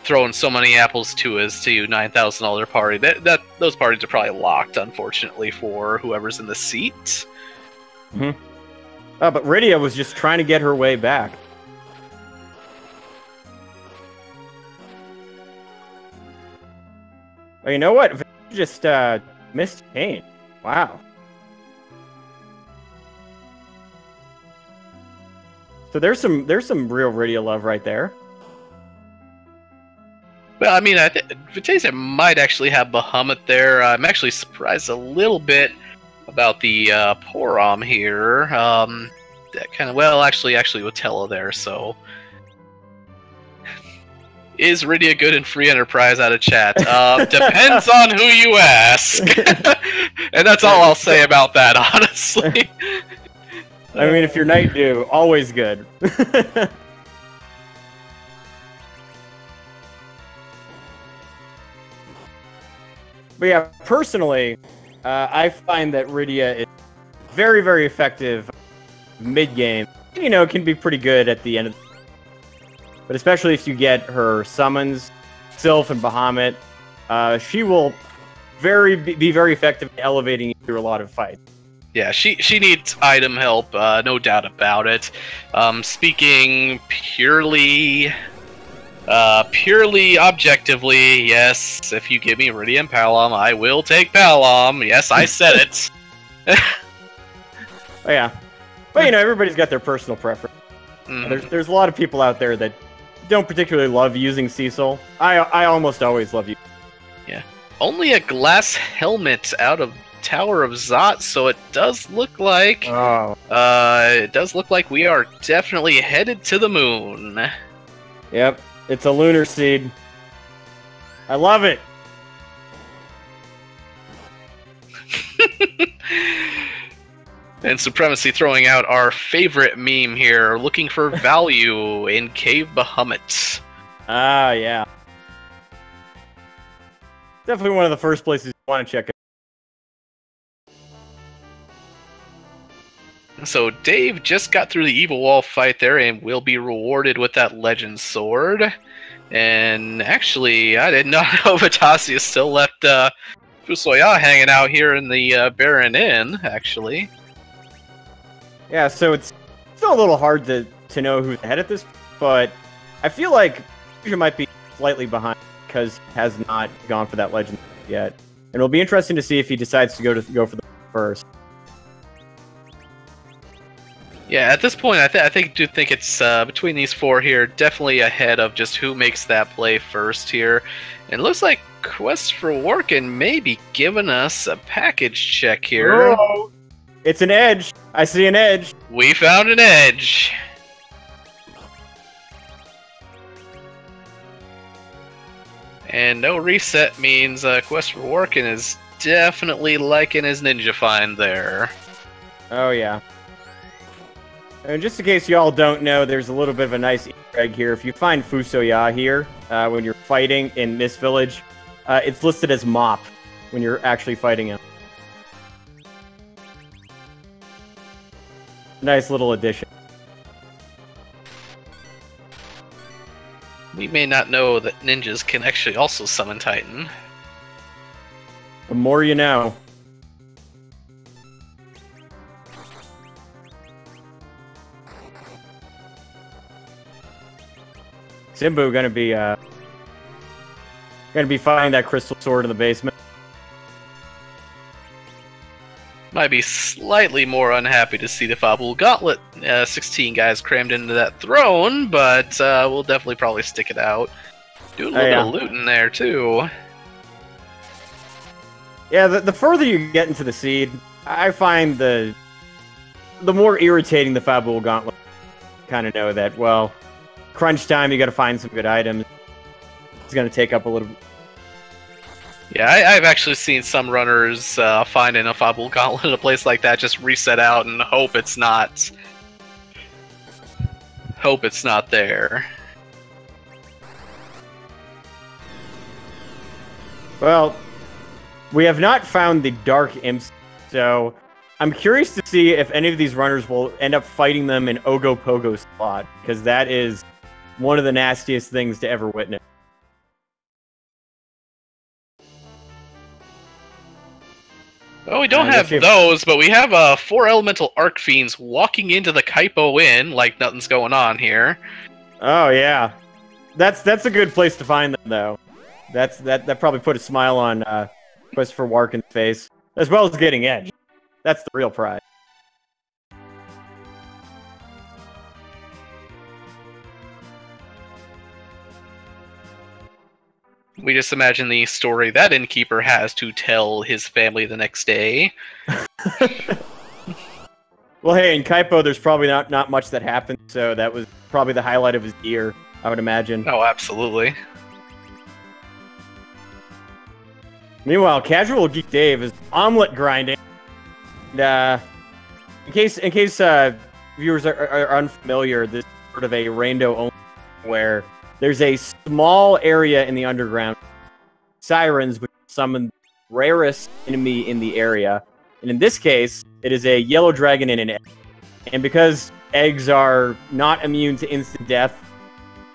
thrown so many apples to his $9,000 party. Those parties are probably locked, unfortunately, for whoever's in the seat. Mm-hmm. But Rydia was just trying to get her way back. Oh, you know what? Just missed Kane. Wow. So there's some real Rydia love right there. Well, I mean, Vitasia might actually have Bahamut there. I'm actually surprised a little bit about the Porom here. That kind of, well, actually with Tella there, so. Is Rydia good in free enterprise out of chat? Depends on who you ask. And that's all I'll say about that, honestly. I mean, if you're Night Dew, always good. But yeah, personally, I find that Rydia is very, very effective mid-game. You know, can be pretty good at the end of the... But especially if you get her summons, Sylph and Bahamut, she will be very effective in elevating you through a lot of fights. Yeah, she needs item help, no doubt about it. Speaking purely objectively, yes, if you give me Rydia and Palom, I will take Palom. Yes, I said it. Oh, yeah. But, you know, everybody's got their personal preference. Mm. There's a lot of people out there that don't particularly love using Cecil. I almost always love you. Yeah. Only a glass helmet out of Tower of Zot, so it does look like we are definitely headed to the moon. Yep. It's a lunar seed. I love it. And Supremacy throwing out our favorite meme here, looking for value in Cave Bahamut. Ah, yeah. Definitely one of the first places you want to check out. So Dave just got through the Evil Wall fight there and will be rewarded with that Legend Sword. And actually, I did not know Vatasia still left Fusoya hanging out here in the Baron Inn, actually. Yeah, so it's still a little hard to know who's ahead at this, but I feel like Fusoya might be slightly behind because he has not gone for that Legend yet. And it'll be interesting to see if he decides to go for the first. Yeah, at this point, I do think it's between these four here, definitely ahead of just who makes that play first here. And it looks like Quest for Workin may be giving us a package check here. Oh, it's an edge. I see an edge. We found an edge. And no reset means Quest for Workin is definitely liking his ninja find there. Oh, yeah. And just in case y'all don't know, there's a little bit of a nice Easter egg here. If you find Fusoya here, when you're fighting in this village, it's listed as Mop when you're actually fighting him. Nice little addition. We may not know that ninjas can actually also summon Titan. The more you know. Simbu gonna be finding that crystal sword in the basement. Might be slightly more unhappy to see the Fabul Gauntlet 16 guys crammed into that throne, but we'll definitely probably stick it out. Doing a little bit of looting there too. Yeah, the further you get into the seed, I find the more irritating the Fabul Gauntlet. Kind of know that, well, crunch time, you gotta find some good items. It's gonna take up a little bit. Yeah, I've actually seen some runners finding a Fabul Gauntlet in a place like that, just reset out and hope it's not there. Well, we have not found the Dark Imps, so I'm curious to see if any of these runners will end up fighting them in Ogopogo slot, because that is one of the nastiest things to ever witness. Well, we don't have those, but we have 4 elemental Arc Fiends walking into the Kaipo Inn like nothing's going on here. Oh yeah, that's a good place to find them though. That probably put a smile on Quest for Workin's face, as well as getting edge. That's the real prize. We just imagine the story that innkeeper has to tell his family the next day. Well, hey, in Kaipo, there's probably not much that happened, so that was probably the highlight of his year, I would imagine. Oh, absolutely. Meanwhile, Casual Geek Dave is omelet grinding. And, in case viewers are unfamiliar, this is sort of a rando only where there's a small area in the underground, sirens, which summon the rarest enemy in the area. And in this case, it is a yellow dragon and an egg. And because eggs are not immune to instant death,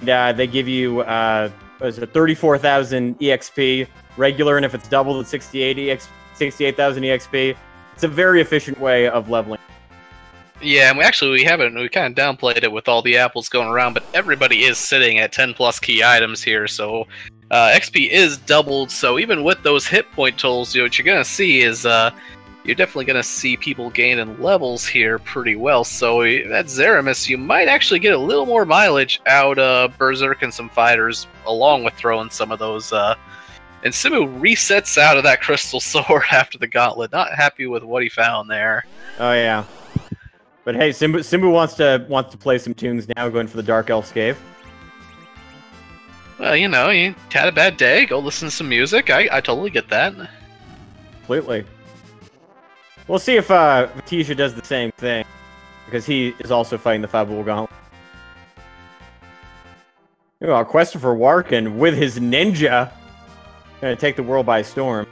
they give you 34,000 EXP regular, and if it's doubled, it's 68,000 EXP. It's a very efficient way of leveling. Yeah, and we kind of downplayed it with all the apples going around, but everybody is sitting at 10 plus key items here, so XP is doubled. So even with those hit point totals, what you're gonna see is you're definitely gonna see people gaining levels here pretty well. So at Zeramis, you might actually get a little more mileage out of Berserk and some fighters, along with throwing some of those. And Simu resets out of that crystal sword after the gauntlet, not happy with what he found there. Oh yeah. But hey, Simbu wants to play some tunes now, going for the Dark Elf's Cave. Well, you know, you had a bad day, go listen to some music. I totally get that. Completely. We'll see if Vitisha does the same thing, because he is also fighting the Fabul Gauntlet. Oh, Christopher Warkin with his ninja gonna take the world by storm.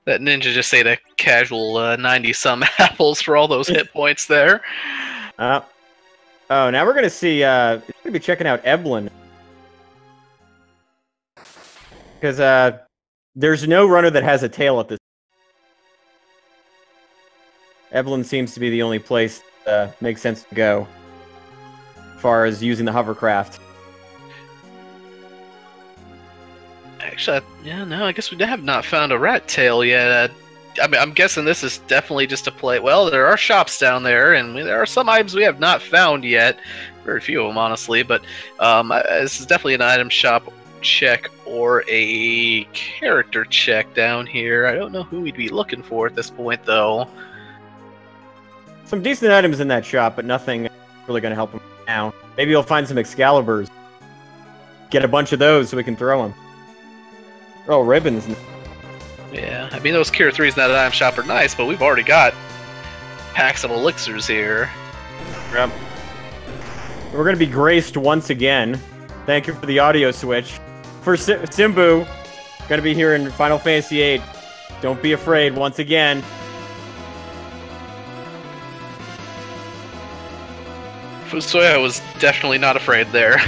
That ninja just ate a casual 90-some apples for all those hit points there. Oh, now we're gonna see. We're gonna be checking out Eblin, because there's no runner that has a tail at this. Eblin seems to be the only place that makes sense to go, as far as using the hovercraft. Actually, yeah, no, I guess we have not found a rat tail yet. I mean, I'm guessing this is definitely just a play. Well, there are shops down there, and there are some items we have not found yet. Very few of them, honestly, but this is definitely an item shop check or a character check down here. I don't know who we'd be looking for at this point, though. Some decent items in that shop, but nothing really going to help him now. Maybe you'll find some Excaliburs. Get a bunch of those so we can throw them. Oh, ribbons. Yeah, I mean, those Cure 3s in that item shop are nice, but we've already got packs of elixirs here. Yep. We're going to be graced once again. Thank you for the audio switch. For Simbu, going to be here in Final Fantasy VIII. Don't be afraid once again. Fusoya was definitely not afraid there.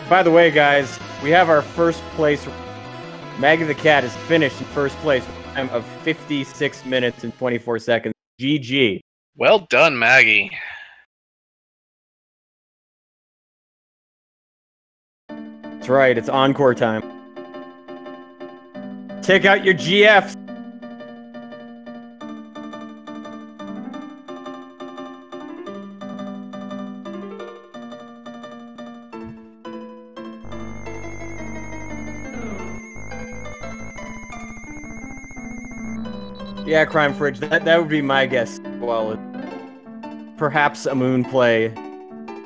By the way, guys, we have our first place. Maggie the Cat is finished in first place with a time of 56 minutes and 24 seconds. GG. Well done, Maggie. That's right, it's encore time. Take out your GFs. Yeah, Crime Fridge, that would be my guess. Well, perhaps a moon play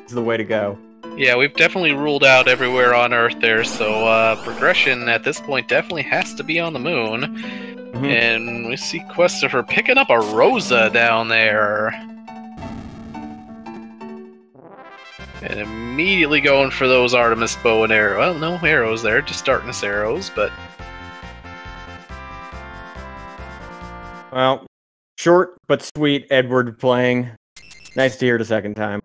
is the way to go. Yeah, we've definitely ruled out everywhere on Earth there, so progression at this point definitely has to be on the moon. Mm-hmm. And we see Christopher picking up a Rosa down there. And immediately going for those Artemis bow and arrow. Well, no arrows there, just darkness arrows, but... Well, short but sweet Edward playing. Nice to hear it a second time.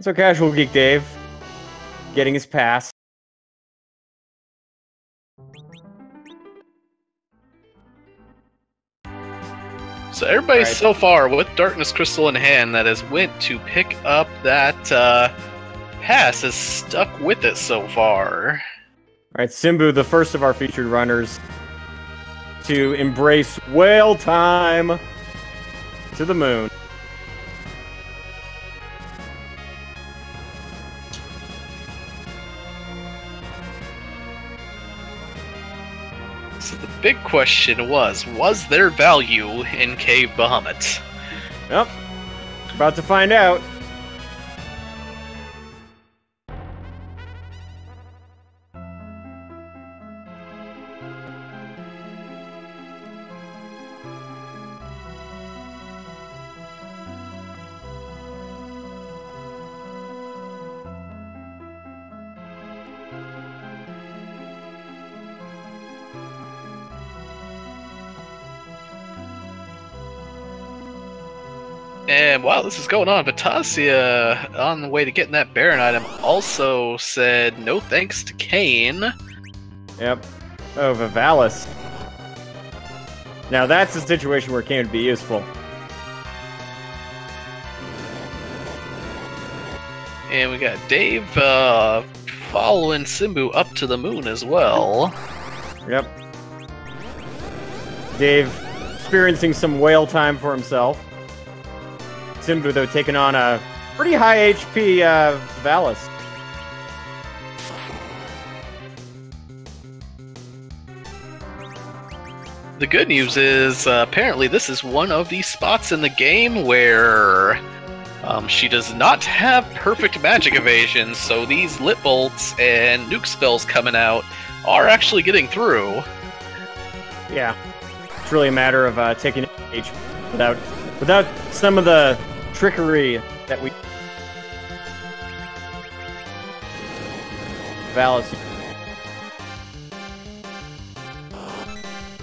So Casual Geek Dave getting his pass. So everybody so far with Darkness Crystal in hand that has went to pick up that pass is stuck with it so far. Alright, Simbu, the first of our featured runners, to embrace whale time to the moon. So the big question was there value in Cave Bahamut? Yep. About to find out. And while this is going on, Vatasia, on the way to getting that Baron item, also said no thanks to Kane. Yep. Oh, Vivalis. Now that's a situation where Kane would be useful. And we got Dave following Simbu up to the moon as well. Yep. Dave experiencing some whale time for himself. Simbu, though, taking on a pretty high HP Valis. The good news is, apparently this is one of the spots in the game where She does not have perfect magic evasion, so these lit bolts and nuke spells coming out are actually getting through. Yeah, it's really a matter of taking advantage without some of the trickery that we. Valis.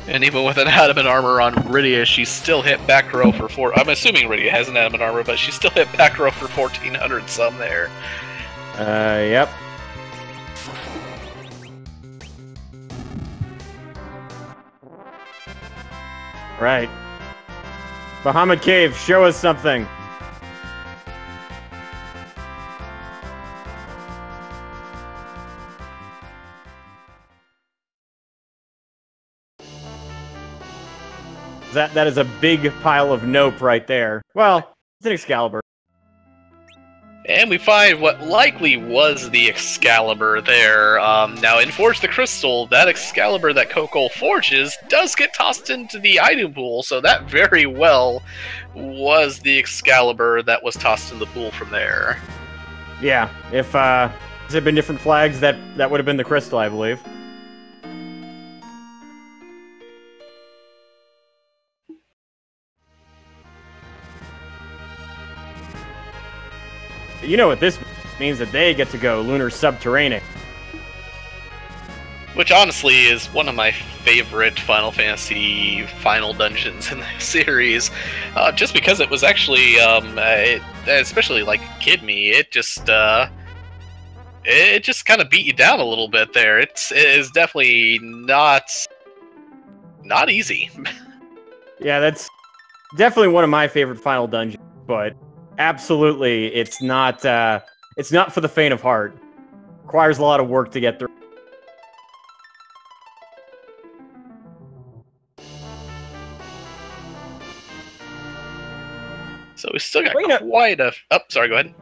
And even with an adamant armor on Rydia, she's still hit back row for 4. I'm assuming Rydia has an adamant armor, but she's still hit back row for 1400 some there. Yep. Right. Bahamut Cave, show us something. That is a big pile of nope right there. Well, it's an Excalibur. And we find what likely was the Excalibur there. Now, in Forge the Crystal, that Excalibur that Coco forges does get tossed into the item pool, so that very well was the Excalibur that was tossed in the pool from there. Yeah, if there had been different flags, that would have been the Crystal, I believe. You know what this means, that they get to go lunar subterranean. Which honestly is one of my favorite Final Fantasy final dungeons in the series. Just because it was actually, especially like Kid Me, it just kind of beat you down a little bit there. It is definitely not easy. Yeah, that's definitely one of my favorite final dungeons, but absolutely, it's not for the faint of heart. Requires a lot of work to get through. So we still got quite a. Oh, sorry. Go ahead.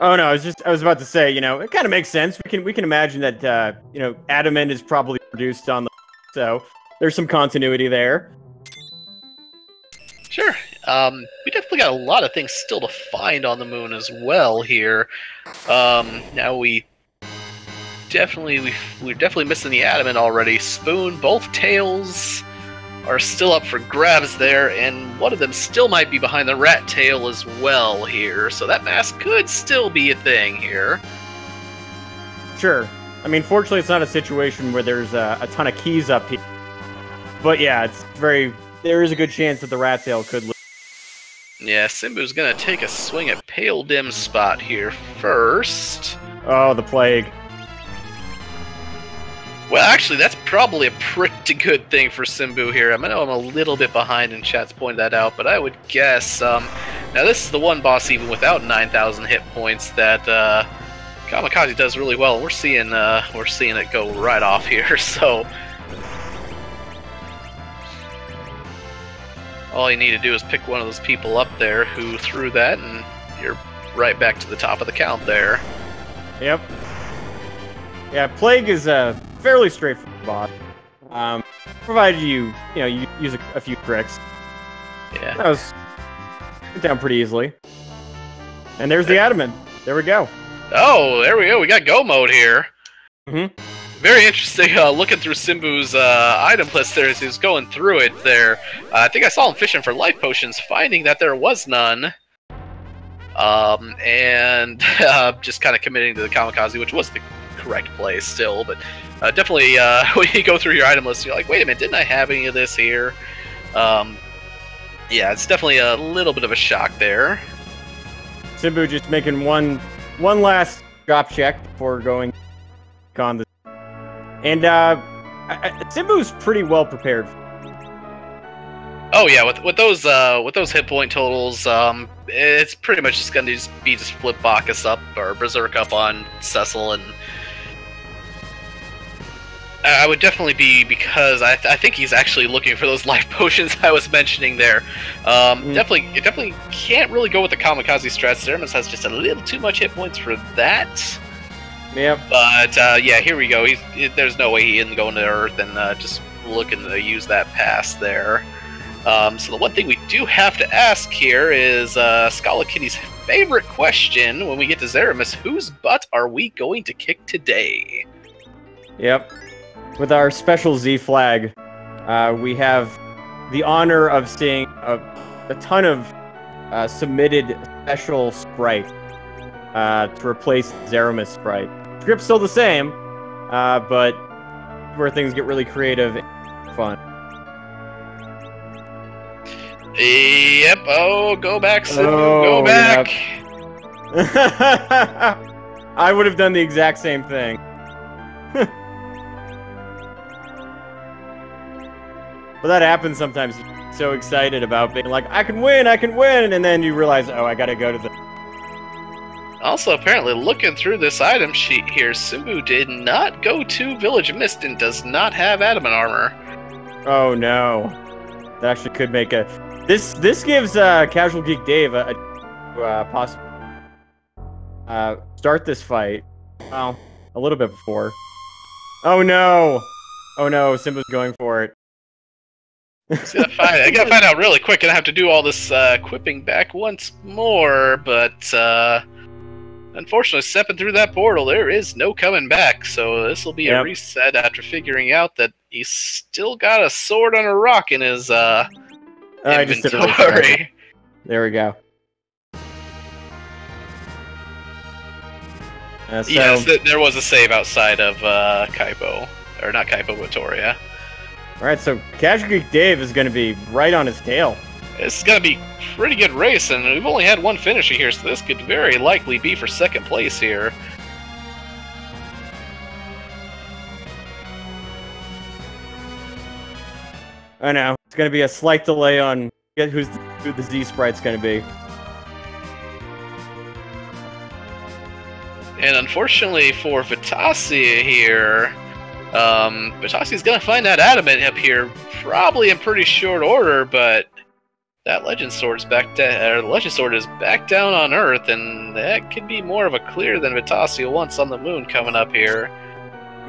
Oh no, I was about to say, it kind of makes sense. We can imagine that adamant is probably produced on the, so there's some continuity there. Sure. We definitely got a lot of things still to find on the moon as well here. Now we're definitely missing the adamant already. Spoon, both tails are still up for grabs there, and one of them still might be behind the rat tail as well here. So that mask could still be a thing here. Sure. I mean, fortunately, it's not a situation where there's a ton of keys up here. But yeah, there is a good chance that the rat tail could lose. Yeah, Simbu's gonna take a swing at Pale Dim Spot here first. Oh, the plague. Well, actually, that's probably a pretty good thing for Simbu here. I know I'm a little bit behind, and chat's pointed that out, but I would guess... now, this is the one boss, even without 9,000 hit points, that Kamikaze does really well. We're seeing it go right off here, so... all you need to do is pick one of those people up there who threw that, and you're right back to the top of the count there. Yep. Yeah, Plague is a fairly straightforward boss. Provided you use a few tricks. Yeah. That was down pretty easily. And there's the adamant. There we go. Oh, there we go. We got go mode here. Mm-hmm. Very interesting looking through Simbu's item list there as he was going through it there. I think I saw him fishing for life potions, finding that there was none. And just kind of committing to the Kamikaze, which was the correct play still. But definitely, when you go through your item list, you're like, wait a minute, didn't I have any of this here? Yeah, it's definitely a little bit of a shock there. Simbu just making one last drop check before going on the. And Simbu's pretty well prepared. Oh yeah, with those hit point totals, it's pretty much just gonna be flip Bacchus up or Berserk up on Cecil, and I would definitely be, because I think he's actually looking for those life potions I was mentioning there. Definitely can't really go with the Kamikaze strat. Ceramus has just a little too much hit points for that. Yep. But yeah, here we go. There's no way he isn't going to Earth and just looking to use that pass there. So the one thing we do have to ask here is Scala Kitty's favorite question when we get to Zeramis: whose butt are we going to kick today? Yep. With our special Z flag, we have the honor of seeing a ton of submitted special sprite to replace Zeramis sprite. Script's still the same, but where things get really creative and fun. Yep. Oh, go back, Sim. Go back. Yep. I would have done the exact same thing. But that happens sometimes. You're so excited about being like, I can win, and then you realize, oh, I gotta go to the... Also, apparently, looking through this item sheet here, Simbu did not go to Village Mist and does not have adamant armor. Oh, no. That actually could make a... This gives Casual Geek Dave a possible... start this fight. Well, a little bit before. Oh, no! Oh, no, Simbu's going for it. I gotta find out really quick, and I have to do all this equipping back once more, but unfortunately, stepping through that portal, there is no coming back, so this will be a reset after figuring out that he's still got a sword on a rock in his inventory. There we go. Yes, there was a save outside of Kaipo. Or not Kaipo, but Toria. Alright, so Casual Geek Dave is going to be right on his tail. This is going to be a pretty good race, and we've only had one finisher here, so this could very likely be for second place here. I know. It's going to be a slight delay on who the Z Sprite's going to be. And unfortunately for Vitasia here, Vitasia's gonna find that adamant up here probably in pretty short order, but that Legend Sword is back the Legend Sword is back down on Earth, and that could be more of a clear than Vitasia wants on the moon coming up here.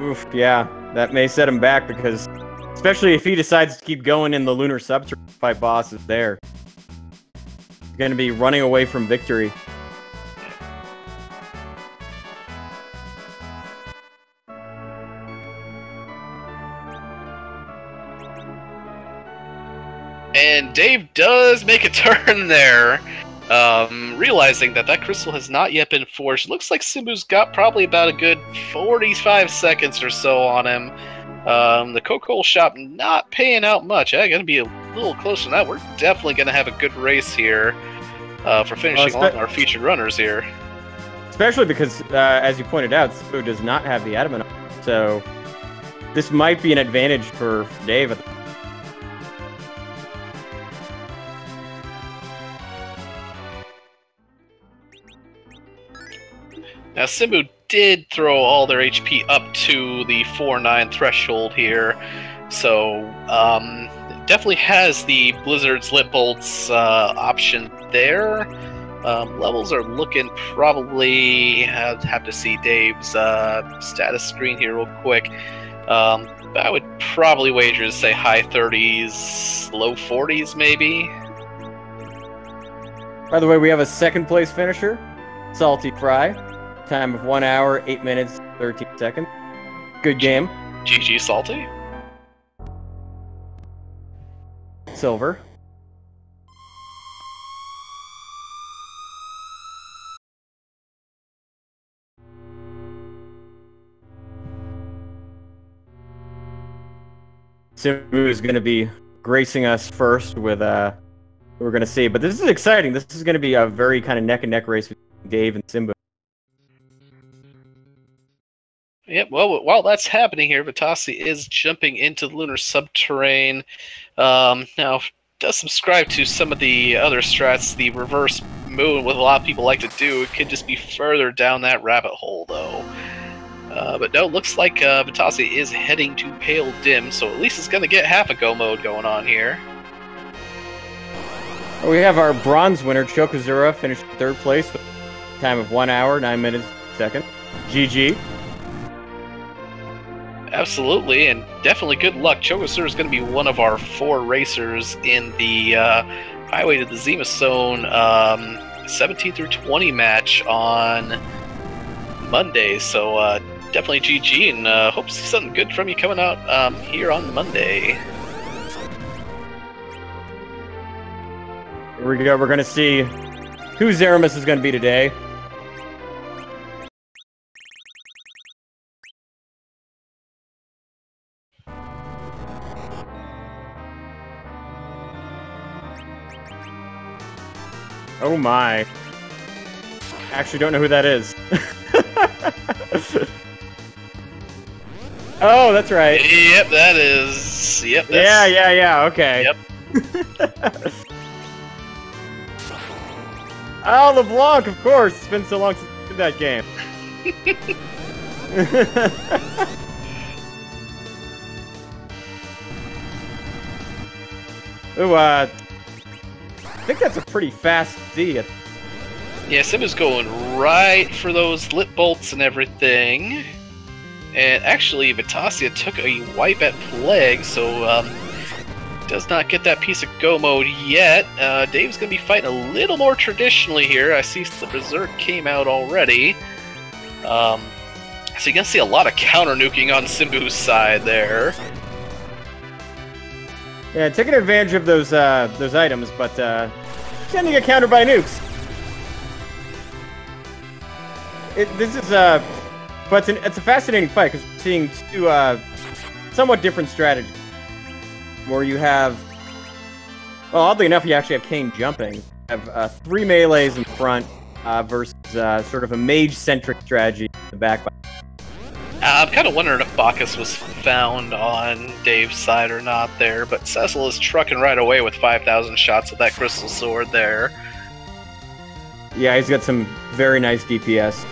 Oof, yeah, that may set him back because, especially if he decides to keep going in the lunar subterranean fight bosses there, he's gonna be running away from victory. And Dave does make a turn there, realizing that crystal has not yet been forged. Looks like Simbu's got probably about a good 45 seconds or so on him. The Coca-Cola shop not paying out much. Gonna be a little closer than that. We're definitely gonna have a good race here for finishing on our featured runners here. Especially because, as you pointed out, Simbu does not have the adamant, so this might be an advantage for Dave. Now, Simbu did throw all their HP up to the 4-9 threshold here, so definitely has the Blizzard's Lit Bolts option there. Levels are looking probably... I'd have to see Dave's status screen here real quick. But I would probably wager to say high 30s, low 40s maybe. By the way, we have a second place finisher, Salty Fry. Time of 1 hour, 8 minutes, 13 seconds. Good game. GG Salty. Silver. Simbu is going to be gracing us first with we're going to see. But this is exciting. This is going to be a very kind of neck-and-neck race between Dave and Simbu. Yep, well, while that's happening here, Vitasi is jumping into the lunar subterrane. Now, does subscribe to some of the other strats, the reverse moon, what a lot of people like to do. It could just be further down that rabbit hole, though. But no, looks like Vitasi is heading to Pale Dim, so at least it's going to get half a go mode going on here. We have our bronze winner, Chokozura, finished in third place with a time of 1 hour, 9 minutes, second. GG. Absolutely, and definitely good luck. Chogosu is going to be one of our 4 racers in the Highway to the Zima Zone 17 through 20 match on Monday. So definitely GG, and hope to see something good from you coming out here on Monday. Here we go. We're going to see who Zeramis is going to be today. Oh my. Actually don't know who that is. Oh, that's right. Yep, that is... Yep, that's... Yeah, okay. Yep. Oh, LeBlanc, of course. It's been so long since I did that game. Ooh, I think that's a pretty fast Z. Yeah, Simba's going right for those lip bolts and everything. And actually, Vitasia took a wipe at Plague, so does not get that piece of go mode yet. Dave's going to be fighting a little more traditionally here. I see the Berserk came out already. So you're going to see a lot of counter-nuking on Simbu's side there. Yeah, taking advantage of those items, but tending to get countered by nukes. But it's a fascinating fight because we're seeing two somewhat different strategies. Where you have, well, oddly enough, you actually have Kane jumping. You have 3 melees in front versus sort of a mage-centric strategy in the back. I'm kind of wondering if Bacchus was found on Dave's side or not there, but Cecil is trucking right away with 5,000 shots with that crystal sword there. Yeah, he's got some very nice DPS.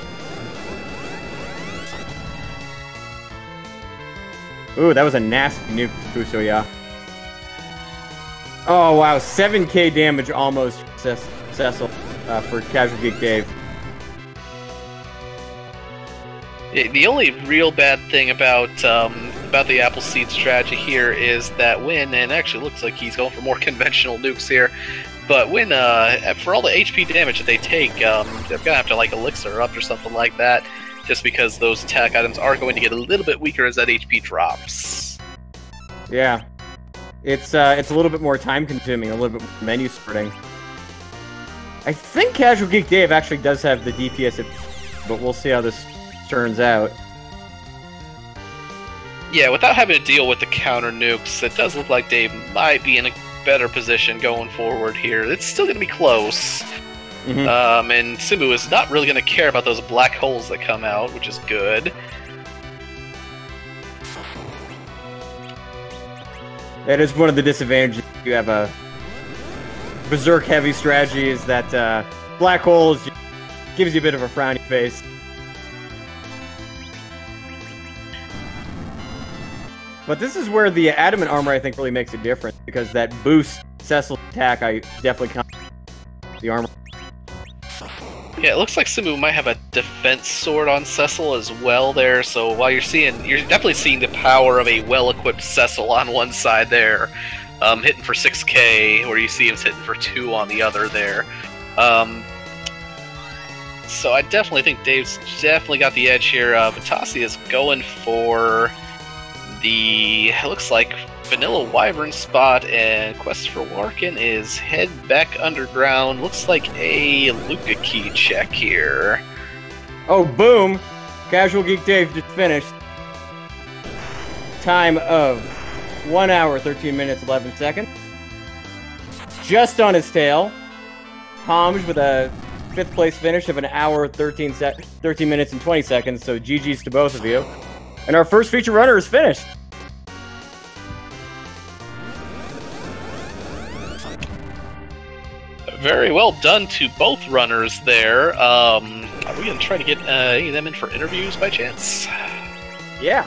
Ooh, that was a nasty nuke, Fusoya. Oh, wow, 7k damage almost, Cecil, for Casual Geek Dave. The only real bad thing about the Appleseed strategy here is that when, and actually looks like he's going for more conventional nukes here, but when, for all the HP damage that they take, they're gonna have to like elixir up or something like that, just because those attack items are going to get a little bit weaker as that HP drops. Yeah. It's a little bit more time-consuming, a little bit more menu sorting. I think Casual Geek Dave actually does have the DPS, but we'll see how this turns out. Yeah, without having to deal with the counter nukes, it does look like Dave might be in a better position going forward here. It's still going to be close. Mm-hmm. And Simbu is not really going to care about those black holes that come out, which is good. That is one of the disadvantages. You have a Berserk heavy strategy is that black holes gives you a bit of a frowny face. But this is where the adamant armor I think really makes a difference because that boosts Cecil's attack. I definitely count the armor. Yeah, it looks like Simbu might have a defense sword on Cecil as well there, so while you're definitely seeing the power of a well-equipped Cecil on one side there, hitting for 6k, where you see him hitting for 2 on the other there. So I definitely think Dave's definitely got the edge here. Vitasi is going for the, it looks like, Vanilla Wyvern spot, and Quest for Larkin is head back underground. Looks like a Luca key check here. Oh, boom! Casual Geek Dave just finished. Time of 1 hour, 13 minutes, 11 seconds. Just on his tail. Homage with a 5th place finish of 1 hour, 13 minutes, and 20 seconds, so GG's to both of you. And our first feature runner is finished. Very well done to both runners there. Are we going to try to get any of them in for interviews by chance? Yeah.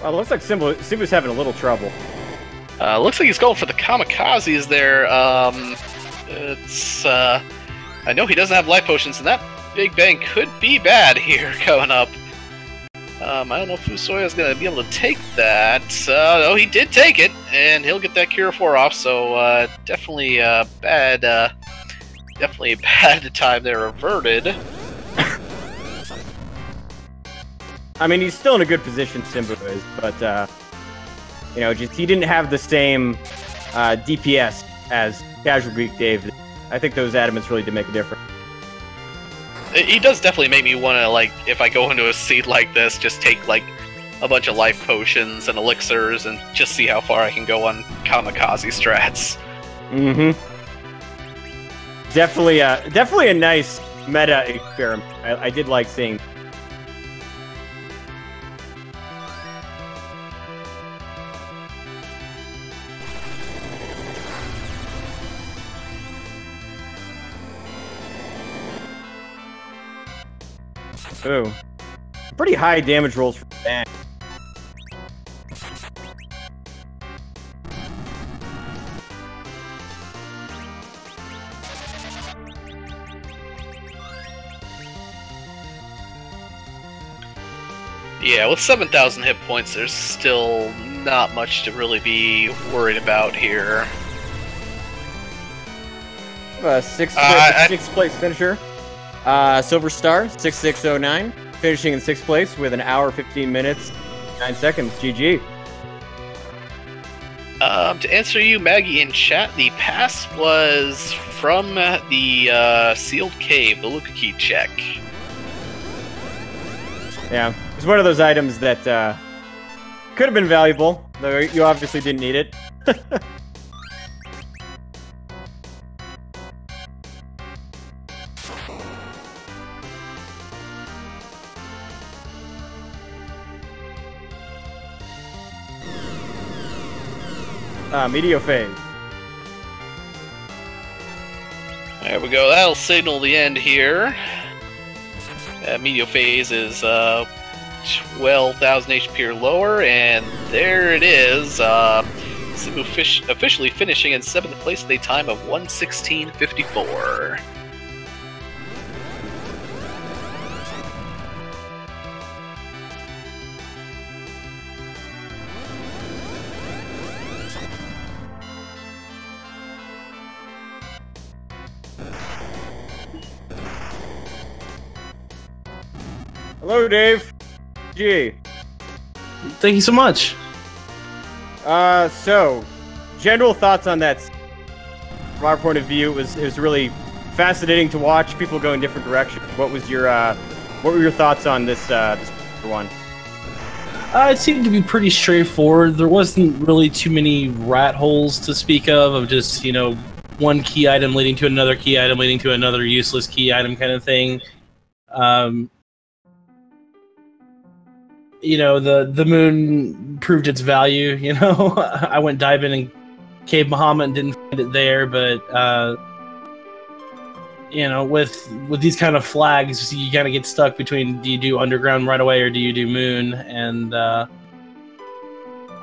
Well, it looks like Simbu's having a little trouble. Looks like he's going for the kamikazes there. It's, I know he doesn't have life potions, and that Big Bang could be bad here coming up. I don't know if Fusoya is going to be able to take that. No, he did take it, and he'll get that Cure 4 off, so definitely bad time there averted. I mean, he's still in a good position, Simbu is, but, you know, just he didn't have the same DPS as Casual Greek Dave. I think those adamants really did make a difference. He does definitely make me want to, like, if I go into a seed like this, just take, like, a bunch of life potions and elixirs and just see how far I can go on kamikaze strats. Mm-hmm. Definitely a nice meta experiment. I did like seeing. Ooh. Pretty high damage rolls for Bang. Yeah, with 7,000 hit points, there's still not much to really be worried about here. Sixth place finisher. Silver Star, 6609, finishing in 6th place with an hour, 15 minutes, 9 seconds. GG. To answer you, Maggie, in chat, the pass was from the sealed cave, the Luca Key check. Yeah, it's one of those items that could have been valuable, though you obviously didn't need it. Meteor phase. There we go. That'll signal the end here. Meteor phase is 12,000 HP or lower, and there it is. Simbu officially finishing in 7th place with a time of 1:16:54. Hello, Dave. G. Thank you so much. So, general thoughts on that. From our point of view, it was really fascinating to watch people go in different directions. What were your thoughts on this one? It seemed to be pretty straightforward. There wasn't really too many rat holes to speak of just, you know, one key item leading to another key item leading to another useless key item kind of thing. You know, the moon proved its value, you know. I went diving in Cave Bahamut and didn't find it there, but you know, with these kind of flags, you kind of get stuck between, do you do underground right away or do you do moon? And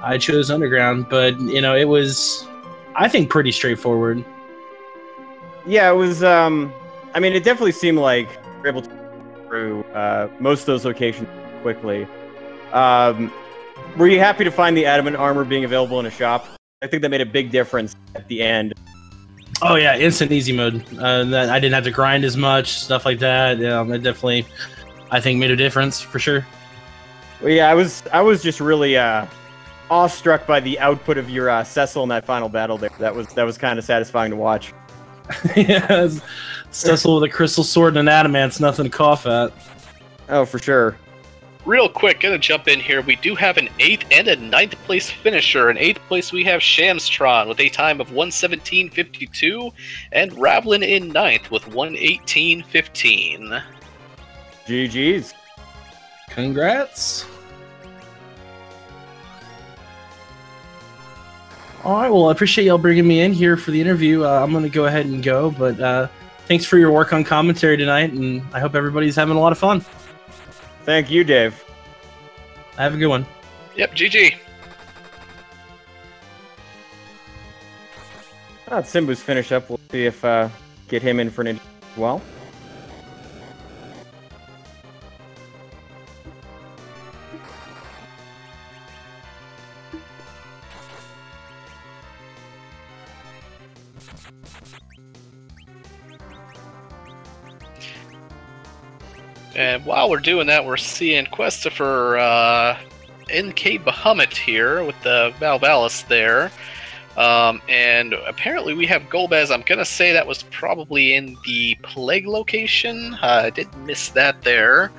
I chose underground, but you know, it was, I think, pretty straightforward. Yeah, it was. I mean, it definitely seemed like we were able to get through most of those locations quickly. Were you happy to find the adamant armor being available in a shop? I think that made a big difference at the end. Oh yeah, instant easy mode. That I didn't have to grind as much, stuff like that. It definitely, I think, made a difference for sure. Well, yeah, I was just really awestruck by the output of your Cecil in that final battle there. That was kind of satisfying to watch. Yeah, Cecil with a crystal sword and an adamant's nothing to cough at. Oh, for sure. Real quick, gonna jump in here. We do have an 8th and a 9th place finisher. In 8th place, we have Shamstron with a time of 1:17:52, and Ravlin in 9th with 1:18:15. GG's. Congrats. All right, well, I appreciate y'all bringing me in here for the interview. I'm going to go ahead and go, but thanks for your work on commentary tonight, and I hope everybody's having a lot of fun. Thank you, Dave. Have a good one. Yep, GG. Simbu's finish up. We'll See if get him in for an interview as well. And while we're doing that, we're seeing Questifer NK Bahamut here with the Valvalis there. And apparently we have Golbez. I'm going to say that was probably in the Plague location. I did miss that there.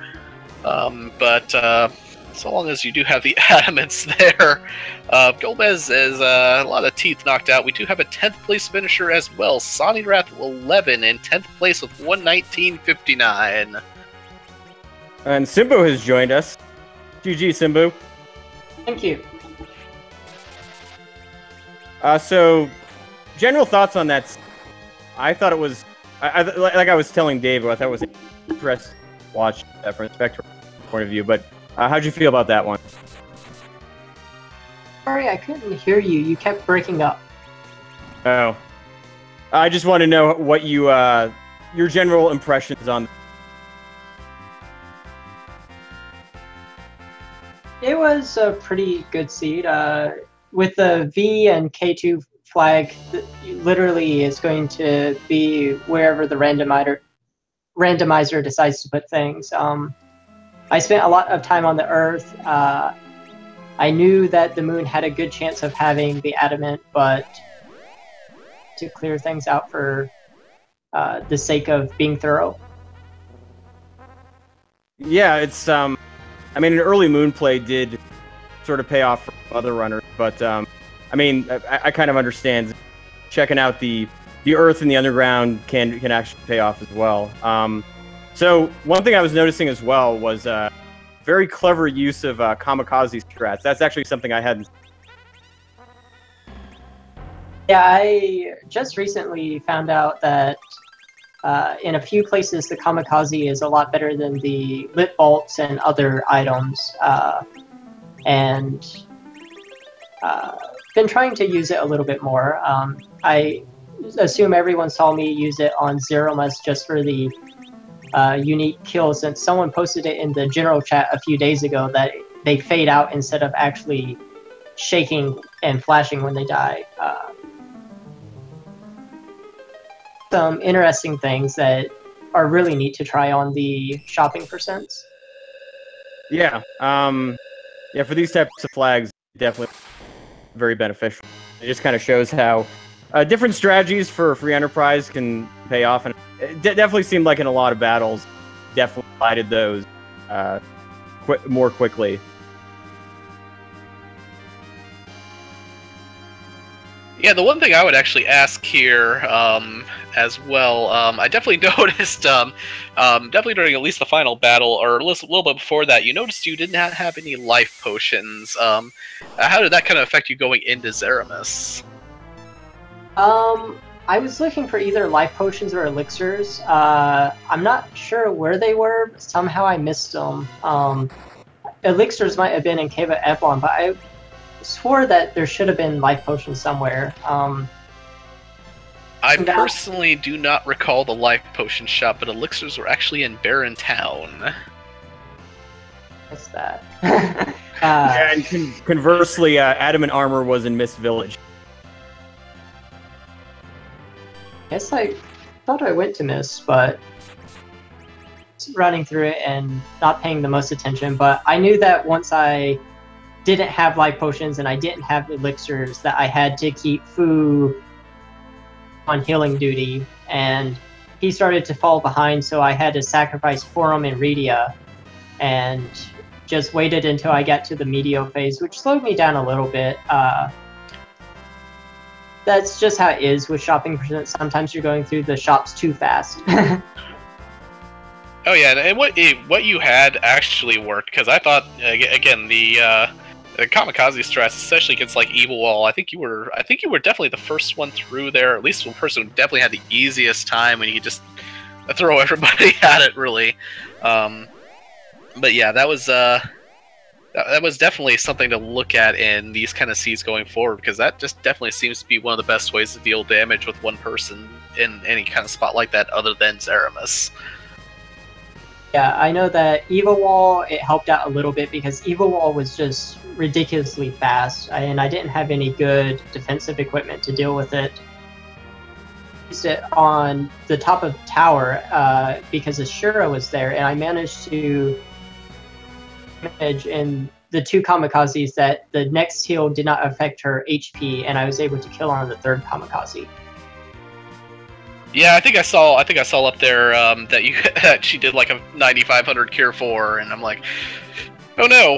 But so long as you do have the Adamants there, Golbez is a lot of teeth knocked out. We do have a 10th place finisher as well. Sonny Wrath 11 in 10th place with 119.59. And Simbu has joined us. GG, Simbu. Thank you. So, general thoughts on that. I thought it was, like I was telling Dave, I thought it was an interesting watch from a Spectrum point of view. But how'd you feel about that one? Sorry, I couldn't hear you. You kept breaking up. Oh, I just want to know what you, your general impressions on. It was a pretty good seed. With the V and K2 flag, literally is going to be wherever the randomizer decides to put things. I spent a lot of time on the Earth. I knew that the Moon had a good chance of having the Adamant, but to clear things out for the sake of being thorough. Yeah, it's I mean, an early Moon play did sort of pay off for other runners, but I mean, I kind of understand checking out the Earth and the underground can actually pay off as well. So one thing I was noticing as well was very clever use of kamikaze strats. That's actually something I hadn't. Yeah, I just recently found out that in a few places the kamikaze is a lot better than the lit bolts and other items, and been trying to use it a little bit more. I assume everyone saw me use it on Zeromus just for the unique kills, and someone posted it in the general chat a few days ago that they fade out instead of actually shaking and flashing when they die. Some interesting things that are really neat to try on the shopping percents. Yeah, yeah. For these types of flags, definitely very beneficial. It just kind of shows how different strategies for free enterprise can pay off, and it definitely seemed like in a lot of battles, definitely lighted those more quickly. Yeah, the one thing I would actually ask here as well, I definitely noticed, definitely during at least the final battle, or a little bit before that, you noticed you did not have any life potions. How did that kind of affect you going into Zeromus? I was looking for either life potions or elixirs. I'm not sure where they were, but somehow I missed them. Elixirs might have been in Cave of Eblon, but I swore that there should have been life potions somewhere. I personally do not recall the life potion shop, but elixirs were actually in Barren Town. What's that? Yeah, and conversely, Adamant Armor was in Mist Village. Guess I thought I went to Mist, but running through it and not paying the most attention. But I knew that once I didn't have life potions and I didn't have elixirs, that I had to keep Fu on healing duty, and he started to fall behind, so I had to sacrifice Forum and Redia, and just waited until I got to the Meteo phase, which slowed me down a little bit. That's just how it is with shopping percent. Sometimes you're going through the shops too fast. Oh yeah, and what you had actually worked, because I thought again the kamikaze strats, especially against like Evil Wall, I think you were definitely the first one through there, at least one person who definitely had the easiest time, and you could just throw everybody at it really. But yeah, that was That was definitely something to look at in these kind of seeds going forward, because that just definitely seems to be one of the best ways to deal damage with one person in any kind of spot like that other than Zeramus. Yeah, I know that Evil Wall, it helped out a little bit because Evil Wall was just ridiculously fast, and I didn't have any good defensive equipment to deal with it. Used it on the top of the tower because Ashura was there, and I managed to damage in the 2 kamikazes that the next heal did not affect her HP, and I was able to kill her on the 3rd kamikaze. Yeah, I think I saw up there that you that she did like a 9,500 cure for, and I'm like, oh no.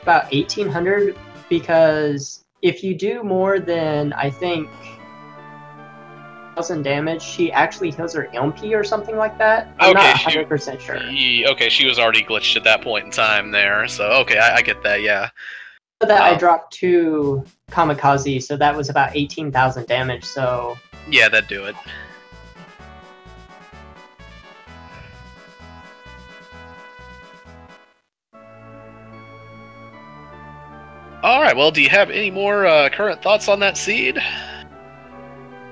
About 1,800, because if you do more than, I think, 1,000 damage, she actually heals her MP or something like that. I'm not 100% sure. Okay, she was already glitched at that point in time there, so okay, I get that, yeah. So that I dropped 2 kamikaze, so that was about 18,000 damage, so... Yeah, that'd do it. Alright, well, do you have any more current thoughts on that seed?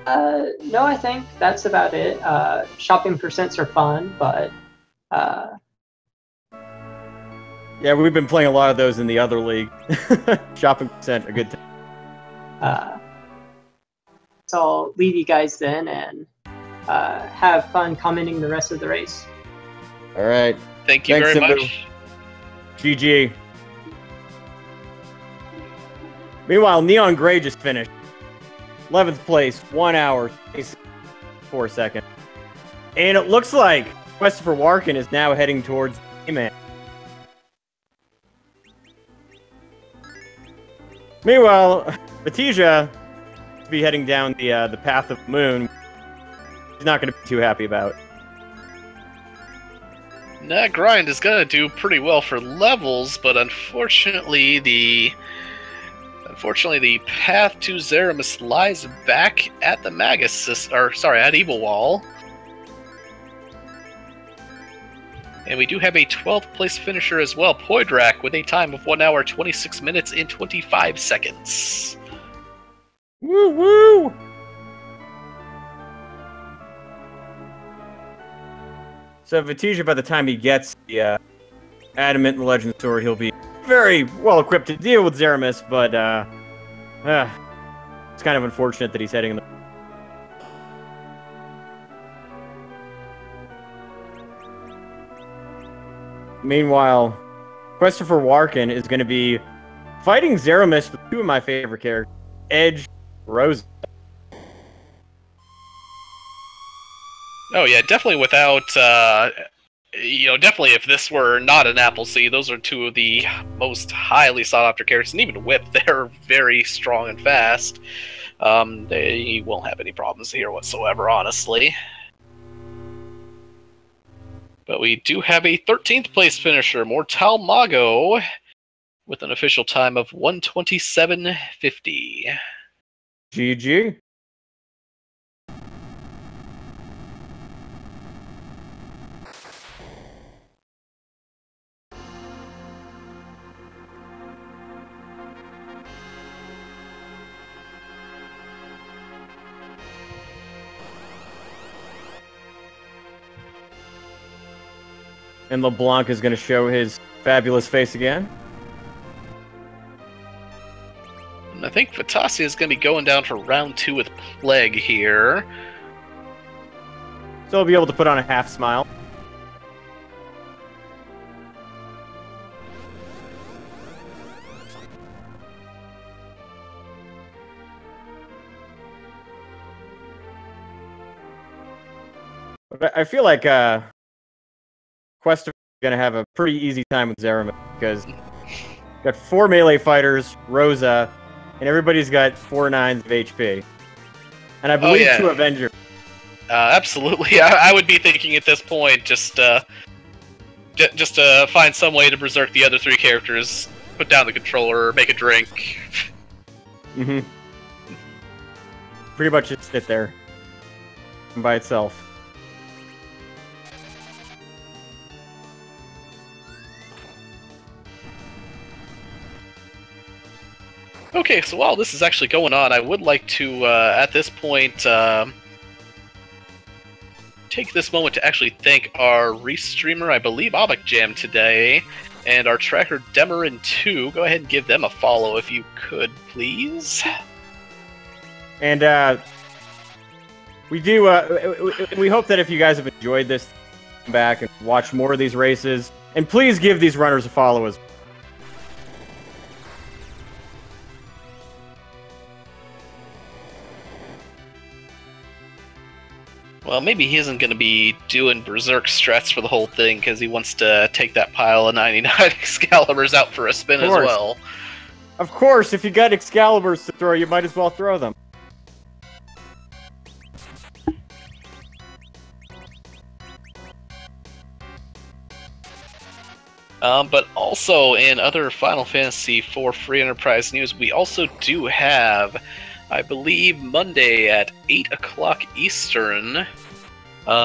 No, I think that's about it. Shopping percents are fun, but... Yeah, we've been playing a lot of those in the other league. Shopping percent, a good time. So I'll leave you guys then, and have fun commenting the rest of the race. Alright. Thanks very Simbu. much. GG. Meanwhile, Neon Gray just finished. 11th place, 1 hour, 4 seconds. And it looks like Christopher Warkin is now heading towards the man. Meanwhile, Batija will be heading down the path of the moon. He's not going to be too happy about. That grind is going to do pretty well for levels, but unfortunately the path to Zeramus lies back at the Magus, at Evil Wall. And we do have a 12th place finisher as well, Poidrak, with a time of 1 hour, 26 minutes, and 25 seconds. Woo woo! So Batija, by the time he gets the Adamant and the Legend Sword, he'll be very well equipped to deal with Zeramus, but it's kind of unfortunate that he's heading in the... Meanwhile, Christopher Warkin is going to be fighting Zeramus with 2 of my favorite characters, Edge, Rose. Oh yeah, definitely without, definitely if this were not an Appleseed, those are 2 of the most highly sought after characters, and even with they're very strong and fast, they won't have any problems here whatsoever, honestly. But we do have a 13th place finisher, Mortal Mago, with an official time of 1:27:50. GG. And LeBlanc is going to show his fabulous face again. And I think Fatasi is going to be going down for round 2 with Plague here. So he'll be able to put on a half smile. But I feel like Quest is going to have a pretty easy time with Zeramus because got 4 melee fighters, Rosa, and everybody's got 4 9s of HP. And I believe 2 Avengers. Absolutely. I would be thinking at this point just to find some way to berserk the other 3 characters, put down the controller, make a drink. Mm-hmm. Pretty much just sit there by itself. Okay, so while this is actually going on, I would like to, at this point, take this moment to actually thank our restreamer, I believe Abic Jam today, and our tracker Demarin2. Go ahead and give them a follow if you could, please. And we do. We hope that if you guys have enjoyed this, come back and watch more of these races, and please give these runners a follow as well. Well, maybe he isn't going to be doing Berserk strats for the whole thing, because he wants to take that pile of 99 Excaliburs out for a spin as well. Of course, if you got Excaliburs to throw, you might as well throw them. But also, in other Final Fantasy IV Free Enterprise news, we also do have, I believe, Monday at 8 o'clock Eastern,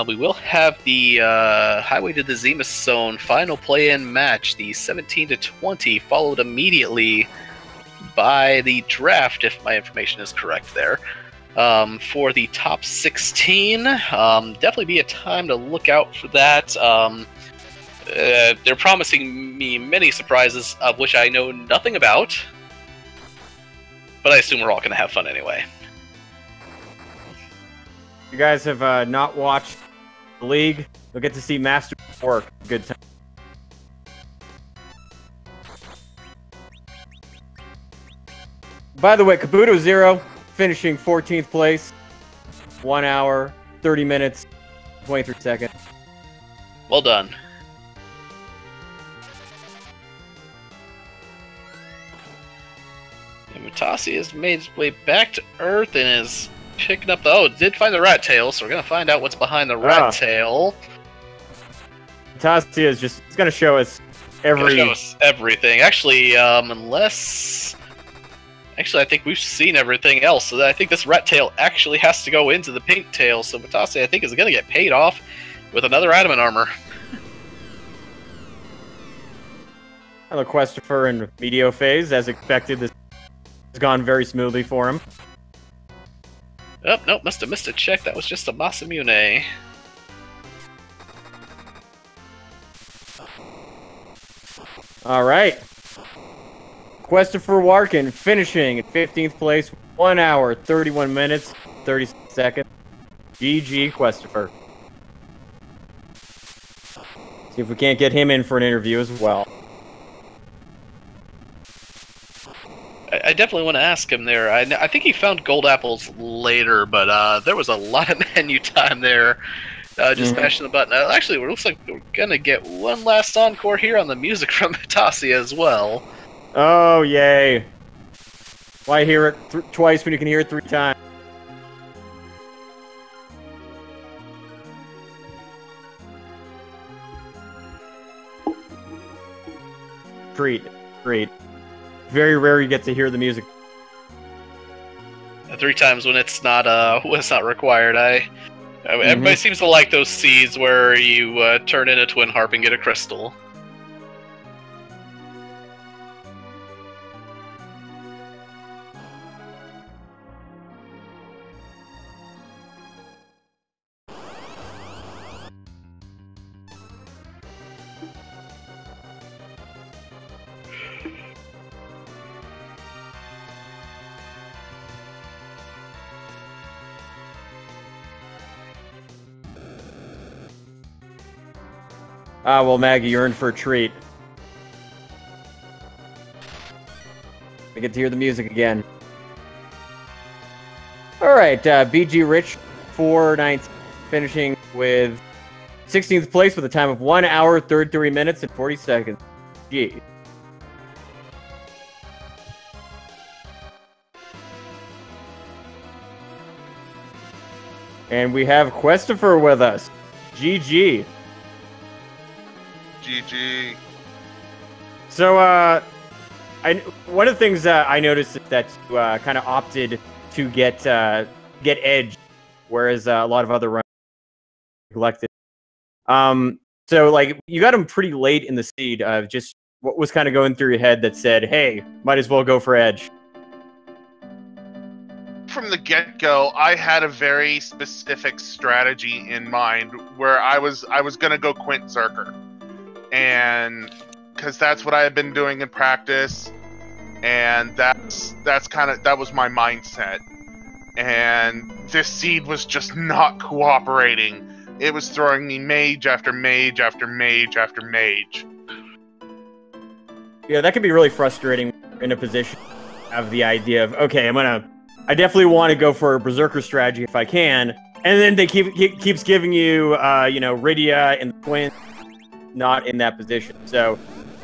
we will have the Highway to the Zenith Zone final play-in match, the 17-20, followed immediately by the draft, if my information is correct there, for the top 16. Definitely be a time to look out for that. They're promising me many surprises, of which I know nothing about. But I assume we're all going to have fun anyway. If you guys have not watched the league, you'll get to see Master work. Good time. By the way, Kabuto Zero finishing 14th place. 1 hour, 30 minutes, 23 seconds. Well done. Mutasi has made his way back to Earth and is picking up the... Oh, did find the rat tail, so we're going to find out what's behind the rat tail. Mutasi is just... It's going to show us everything. Actually, unless... Actually, I think we've seen everything else, so I think this rat tail actually has to go into the pink tail, so Mutasi, I think, is going to get paid off with another adamant armor. Hello, Questifer in Medio phase. As expected, this has gone very smoothly for him. Oh, nope, must have missed a check. That was just a Masamune. Alright. Questifer Warkin finishing at 15th place, 1 hour, 31 minutes, 30 seconds. GG, Questifer. See if we can't get him in for an interview as well. I definitely want to ask him there. I think he found gold apples later, but there was a lot of menu time there. Just mashing the button. Actually, it looks like we're going to get one last encore here on the music from Mutasi as well. Oh, yay. Why hear it twice when you can hear it 3 times? Treat. Great. Very rare you get to hear the music. 3 times when it's not required. Everybody seems to like those seeds where you turn in a twin harp and get a crystal. Ah, well, Maggie, you're in for a treat. I get to hear the music again. Alright, BG Rich, 419, finishing with 16th place with a time of 1 hour, 33 minutes, and 40 seconds. Gee. And we have Questifer with us. GG. GG. So, one of the things I noticed is that you kind of opted to get Edge, whereas a lot of other runners neglected. So, like, you got him pretty late in the seed. Just what was kind of going through your head that said, hey, might as well go for Edge? from the get-go, I had a very specific strategy in mind where I was gonna go Quint Zerker, and because that's what I had been doing in practice, and that was my mindset. And this seed was just not cooperating. It was throwing me mage after mage after mage after mage. Yeah, that can be really frustrating in a position of the idea of, okay, I definitely want to go for a Berserker strategy if I can, and then they keeps giving you, Rydia and the Twins not in that position. So,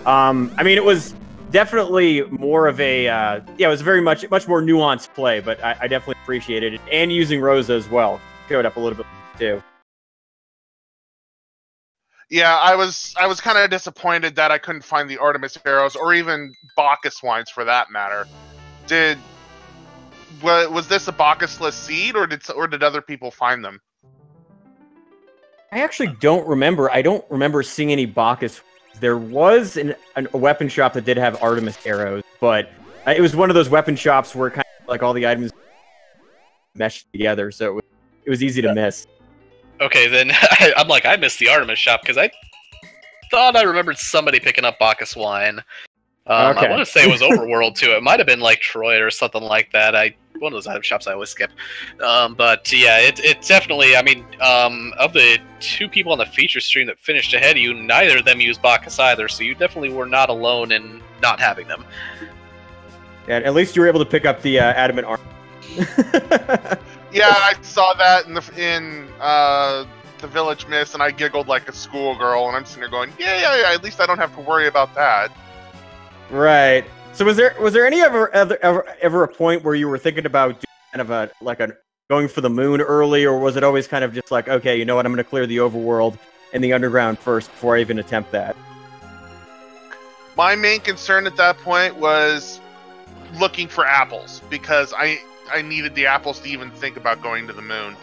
I mean, it was definitely more of a, it was very much more nuanced play, but I definitely appreciated it, and using Rosa as well showed up a little bit too. Yeah, I was kind of disappointed that I couldn't find the Artemis arrows, or even Bacchus wines for that matter. Was this a Bacchus-less seed, or did other people find them? I actually don't remember. I don't remember seeing any Bacchus. There was a weapon shop that did have Artemis arrows, but it was one of those weapon shops where kind of like all the items meshed together, so it was easy to miss. Okay, then I'm like, I missed the Artemis shop because I thought I remembered somebody picking up Bacchus wine. Okay. I want to say it was Overworld too. It might have been like Troy or something like that. One of those item shops I always skip. But yeah, it definitely. I mean, of the two people on the feature stream that finished ahead of you, neither of them used Bacchus either. So you definitely were not alone in not having them. Yeah, at least you were able to pick up the adamant armor. Yeah, I saw that in the Village Mist, and I giggled like a schoolgirl, and I'm sitting there going, yeah, at least I don't have to worry about that. Right. So was there any ever a point where you were thinking about doing kind of going for the moon early, or was it always kind of just like, okay, you know what, I'm going to clear the overworld and the underground first before I even attempt that? My main concern at that point was looking for apples, because I needed the apples to even think about going to the moon.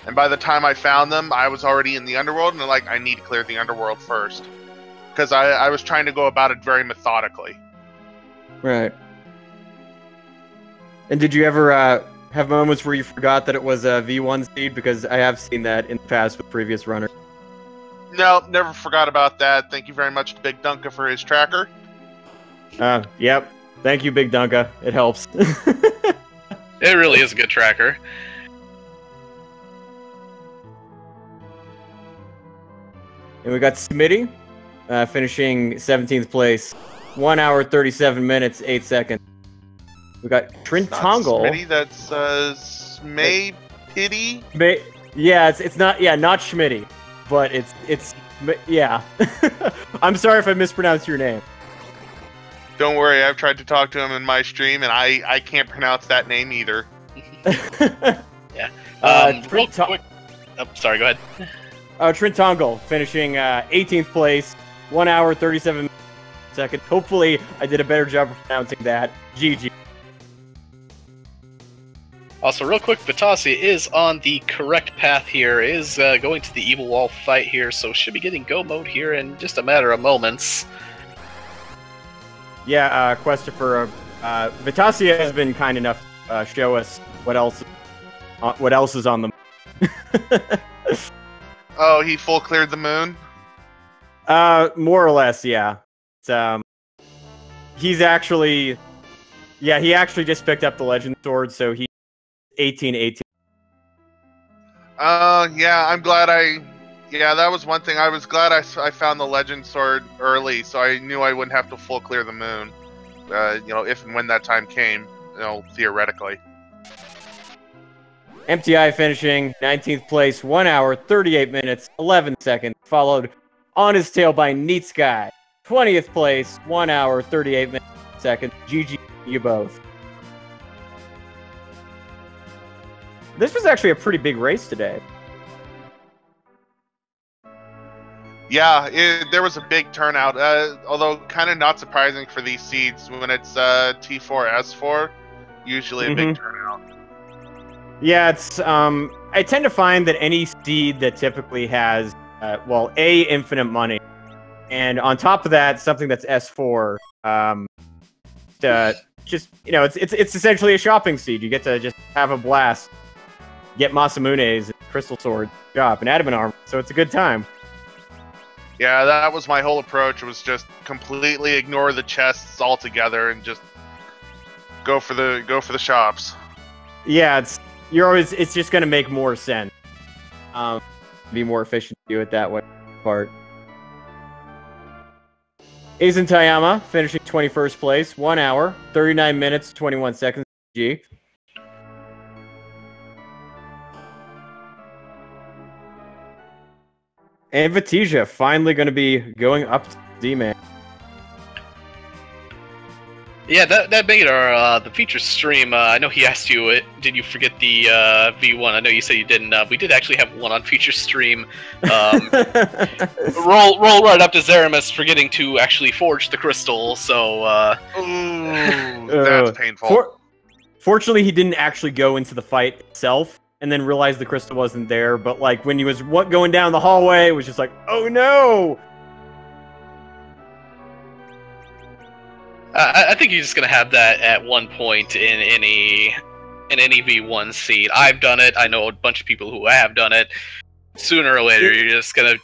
And by the time I found them, I was already in the underworld, and I need to clear the underworld first. Because I was trying to go about it very methodically. Right. And did you ever have moments where you forgot that it was a V1 seed? Because I have seen that in the past with previous runners. No, never forgot about that. Thank you very much to Big Dunka for his tracker. Yep. Thank you, Big Dunka. It helps. It really is a good tracker. And we got Smitty finishing 17th place. 1 hour, 37 minutes, 8 seconds. We got Trintongle. Smitty, that's May Pity. Yeah, it's not Schmitty, but it's yeah. I'm sorry if I mispronounced your name. Don't worry, I've tried to talk to him in my stream, and I can't pronounce that name either. Yeah. Real quick. Oh, sorry, go ahead. Trintongle finishing 18th place, 1 hour, 37 seconds. Hopefully, I did a better job of pronouncing that. GG. Also, real quick, Vitasi is on the correct path here, is going to the Evil Wall fight here, so should be getting go mode here in just a matter of moments. Yeah, Christopher, Vitasia has been kind enough to show us what else is on the Oh, he full cleared the moon? More or less, yeah. He's actually... Yeah, he actually just picked up the Legend Sword, so he's 18-18. Yeah, I'm glad Yeah, that was one thing. I was glad I found the Legend Sword early, so I knew I wouldn't have to full clear the moon. If and when that time came, theoretically. MTI finishing 19th place, 1 hour, 38 minutes, 11 seconds, followed on his tail by Neat Sky. 20th place, 1 hour, 38 minutes, seconds. GG, you both. This was actually a pretty big race today. Yeah, there was a big turnout, although kind of not surprising for these seeds when it's T4, S4, usually a big turnout. Yeah, it's I tend to find that any seed that typically has, infinite money, and on top of that, something that's S4, just you know, it's essentially a shopping seed. You get to just have a blast, get Masamune's and Crystal Sword shop and Adamant Armor, so it's a good time. Yeah, that was my whole approach. Was just completely ignore the chests altogether and just go for the shops. Yeah, it's just gonna make more sense. Be more efficient to do it that way. Part. Aizen Tayama finishing 21st place, 1 hour, 39 minutes, 21 seconds. G. And Vatija finally going to be going up to D-Man. Yeah, that made our the feature stream. I know he asked you, did you forget the V1? I know you said you didn't. We did actually have one on feature stream. Roll right up to Zeramis forgetting to actually forge the crystal. So ooh, that's painful. Fortunately, he didn't actually go into the fight itself, and then realized the crystal wasn't there. But like when he was going down the hallway, it was just like, oh no. I think you're just gonna have that at one point in any V1 seed. I've done it. I know a bunch of people who have done it. Sooner or later, you're just gonna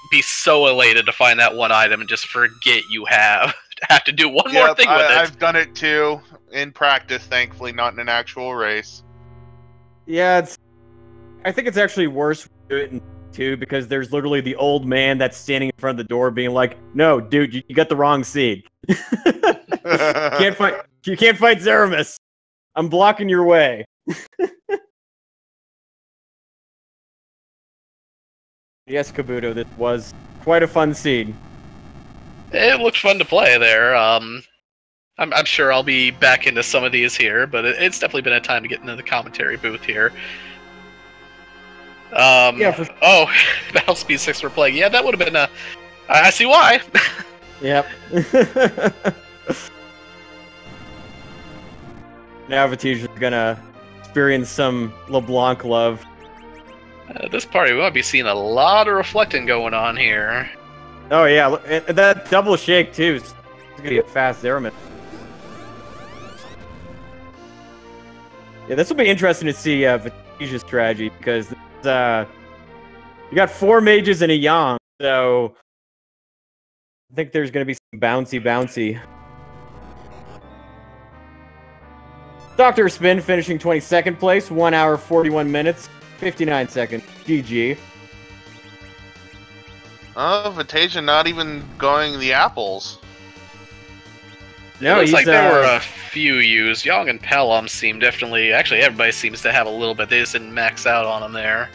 be so elated to find that one item and just forget you have to do one more thing with it. I've done it too in practice, thankfully, not in an actual race. Yeah, I think it's actually worse to do it in 2 because there's literally the old man that's standing in front of the door being like, "No, dude, you got the wrong seed." You can't fight Zeramis. I'm blocking your way. Yes, Kabuto, this was quite a fun seed. It looked fun to play there. I'm sure I'll be back into some of these here, but it's definitely been a time to get into the commentary booth here. Yeah, for sure. Oh, Battle Speed 6 for playing. Yeah, that would have been I see why. Yep. Now Vatija's gonna experience some LeBlanc love. This party, we might be seeing a lot of reflecting going on here. Oh yeah, and that double shake too. It's gonna be a fast Zeramis. Yeah, this will be interesting to see Vatija's strategy because you got 4 mages and a Yang, so I think there's gonna be some bouncy. Dr. Spin finishing 22nd place, 1 hour, 41 minutes, 59 seconds. GG. Oh, Vatija not even going the apples. No, it looks like there were a few used. Yang and Pelham seem definitely... Actually, everybody seems to have a little bit. They just didn't max out on them there.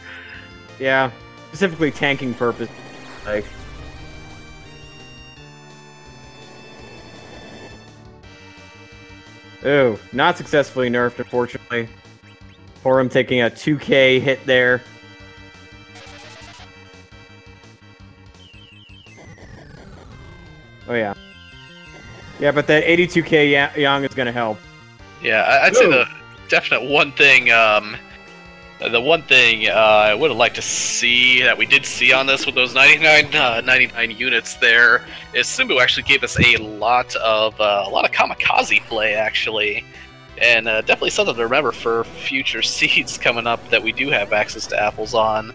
Yeah, specifically tanking purpose. Like... Ooh, not successfully nerfed, unfortunately. Forum taking a 2k hit there. Oh yeah. Yeah, but that 82k Yang is gonna help. Yeah, I'd say the definite one thing, the one thing I would have liked to see, that we did see on this with those 99 units there, is Simbu actually gave us a lot of kamikaze play, actually. And definitely something to remember for future seeds coming up that we do have access to apples on.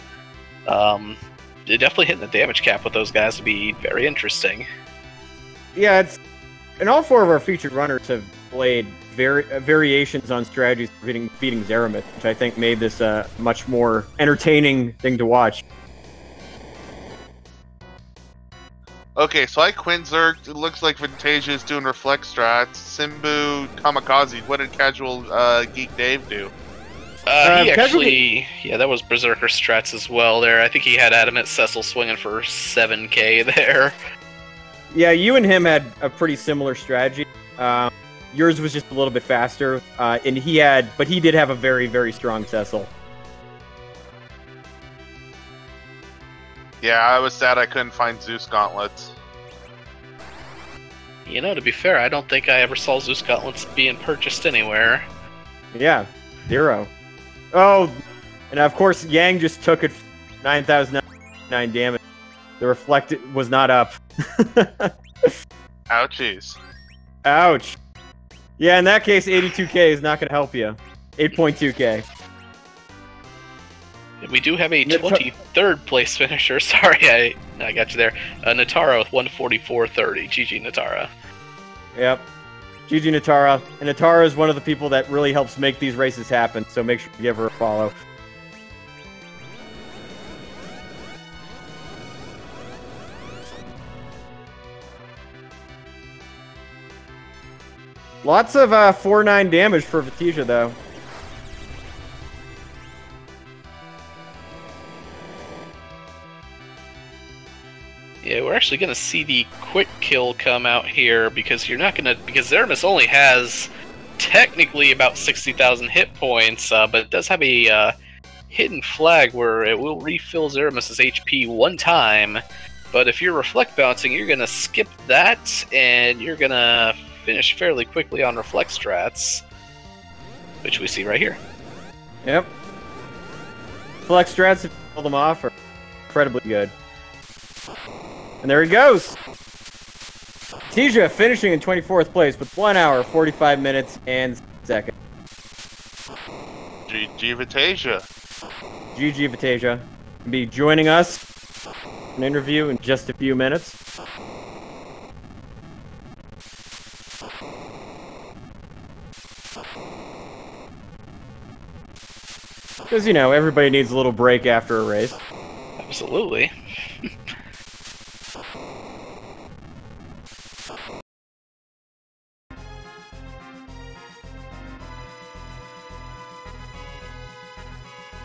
Definitely hitting the damage cap with those guys would be very interesting. Yeah, and all 4 of our featured runners have played variations on strategies for beating Zeramis, which I think made this a much more entertaining thing to watch. Okay, so I Quintzerked. It looks like Vintage is doing reflect strats. Simbu, Kamikaze. What did Casual Geek Dave do? He actually, yeah, that was Berserker strats as well there. I think he had Adamant Cecil swinging for 7k there. Yeah, you and him had a pretty similar strategy. Yours was just a little bit faster, and he did have a very, very strong Cecil. Yeah, I was sad I couldn't find Zeus gauntlets. You know, to be fair, I don't think I ever saw Zeus gauntlets being purchased anywhere. Yeah, 0. Oh, and of course, Yang just took it 9,009 damage. The reflected was not up. Ouchies. Ouch. Yeah, in that case, 82k is not going to help you. 8.2k. We do have a 23rd place finisher. Sorry, I got you there. Natara with 144.30. GG, Natara. Yep. GG, Natara. And Natara is one of the people that really helps make these races happen, so make sure you give her a follow. Lots of 4-9 damage for Vitija, though. Yeah, we're actually gonna see the quick kill come out here because because Zeramis only has technically about 60,000 hit points, but it does have a hidden flag where it will refill Zeramis's HP one time. But if you're reflect bouncing, you're gonna skip that, and you're gonna finish fairly quickly on reflect strats, which we see right here. Yep. Flex strats, if you pull them off, are incredibly good. And there he goes! Vitija finishing in 24th place with 1 hour, 45 minutes, and seconds. GG Vitija. GG Vitija. Will be joining us in an interview in just a few minutes. Because, you know, everybody needs a little break after a race. Absolutely.